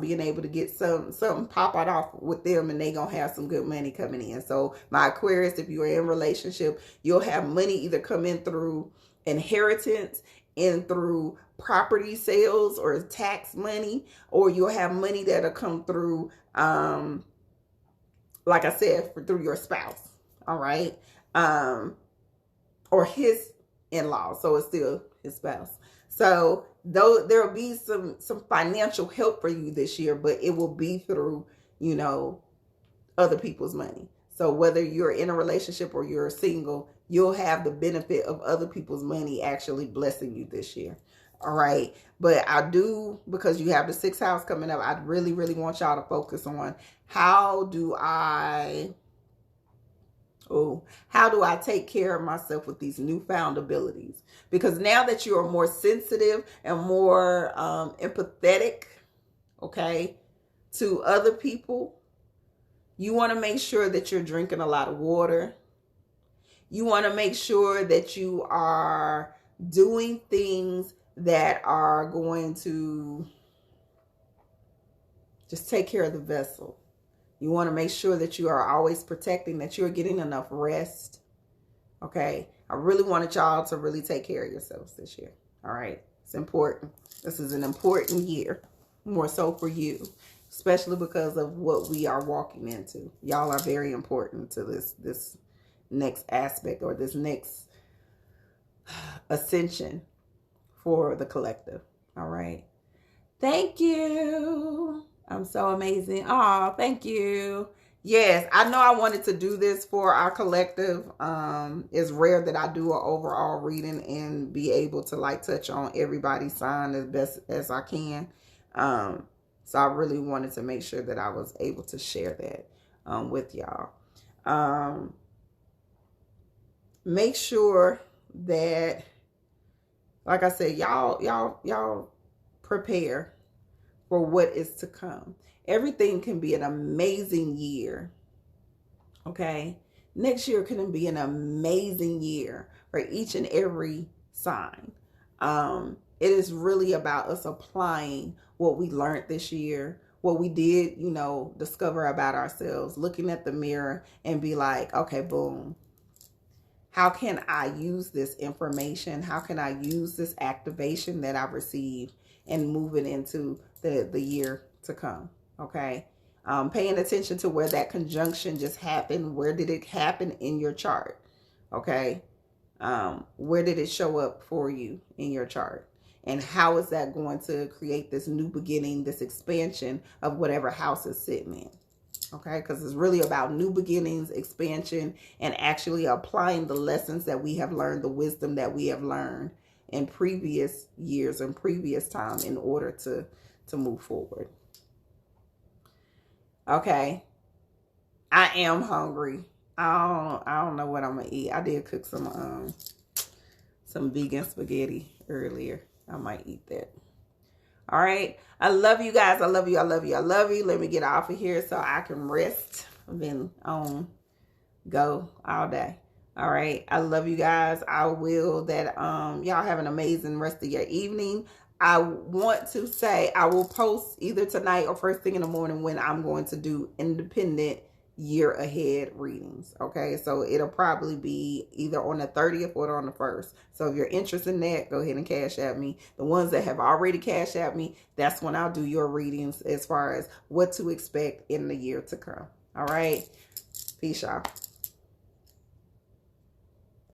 being able to get something pop out off with them, and they gonna have some good money coming in. So my Aquarius, if you are in a relationship, you'll have money either come in through inheritance and through property sales or tax money, or you'll have money that'll come through, like I said, through your spouse. All right. Or his in-laws. So it's still his spouse. So though there will be some financial help for you this year, but it will be through, other people's money. So whether you're in a relationship or you're single, you'll have the benefit of other people's money actually blessing you this year. All right. But I do, because you have the 6th house coming up, I really, really want y'all to focus on how do I take care of myself with these newfound abilities? Because now that you are more sensitive and more empathetic, okay, to other people, you want to make sure that you're drinking a lot of water. You want to make sure that you are doing things that are going to just take care of the vessel. You want to make sure that you are always protecting, that you're getting enough rest. Okay. I really wanted y'all to really take care of yourselves this year. All right. It's important. This is an important year, more so for you, especially because of what we are walking into. Y'all are very important to this next aspect, or this next ascension for the collective. All right. Thank you. I'm so amazing. Oh, thank you. Yes, I know I wanted to do this for our collective. It's rare that I do an overall reading and be able to like touch on everybody's sign as best as I can. So I really wanted to make sure that I was able to share that with y'all. Make sure that, like I said, y'all prepare for what is to come. Everything can be an amazing year, Okay. Next year can be an amazing year for each and every sign. It is really about us applying what we learned this year, what we did, discover about ourselves, looking at the mirror and be like, okay, boom. How can I use this information? How can I use this activation that I've received and move it into the year to come? Okay. Paying attention to where that conjunction just happened. Where did it happen in your chart? Okay. Where did it show up for you in your chart? And how is that going to create this new beginning, this expansion of whatever house is sitting in? Okay, because it's really about new beginnings, expansion, and actually applying the lessons that we have learned, the wisdom that we have learned in previous years and previous time in order to move forward. Okay, I am hungry. I don't know what I'm gonna eat. I did cook some vegan spaghetti earlier. I might eat that. All right. I love you guys. I love you. I love you. I love you. Let me get off of here so I can rest. I've been on go all day. All right. I love you guys. I will that y'all have an amazing rest of your evening. I want to say I will post either tonight or first thing in the morning when I'm going to do independent year ahead readings. Okay, so it'll probably be either on the 30th or on the 1st. So if you're interested in that, go ahead and cash at me. The ones that have already cashed at me, that's when I'll do your readings as far as what to expect in the year to come. All right, peace, y'all.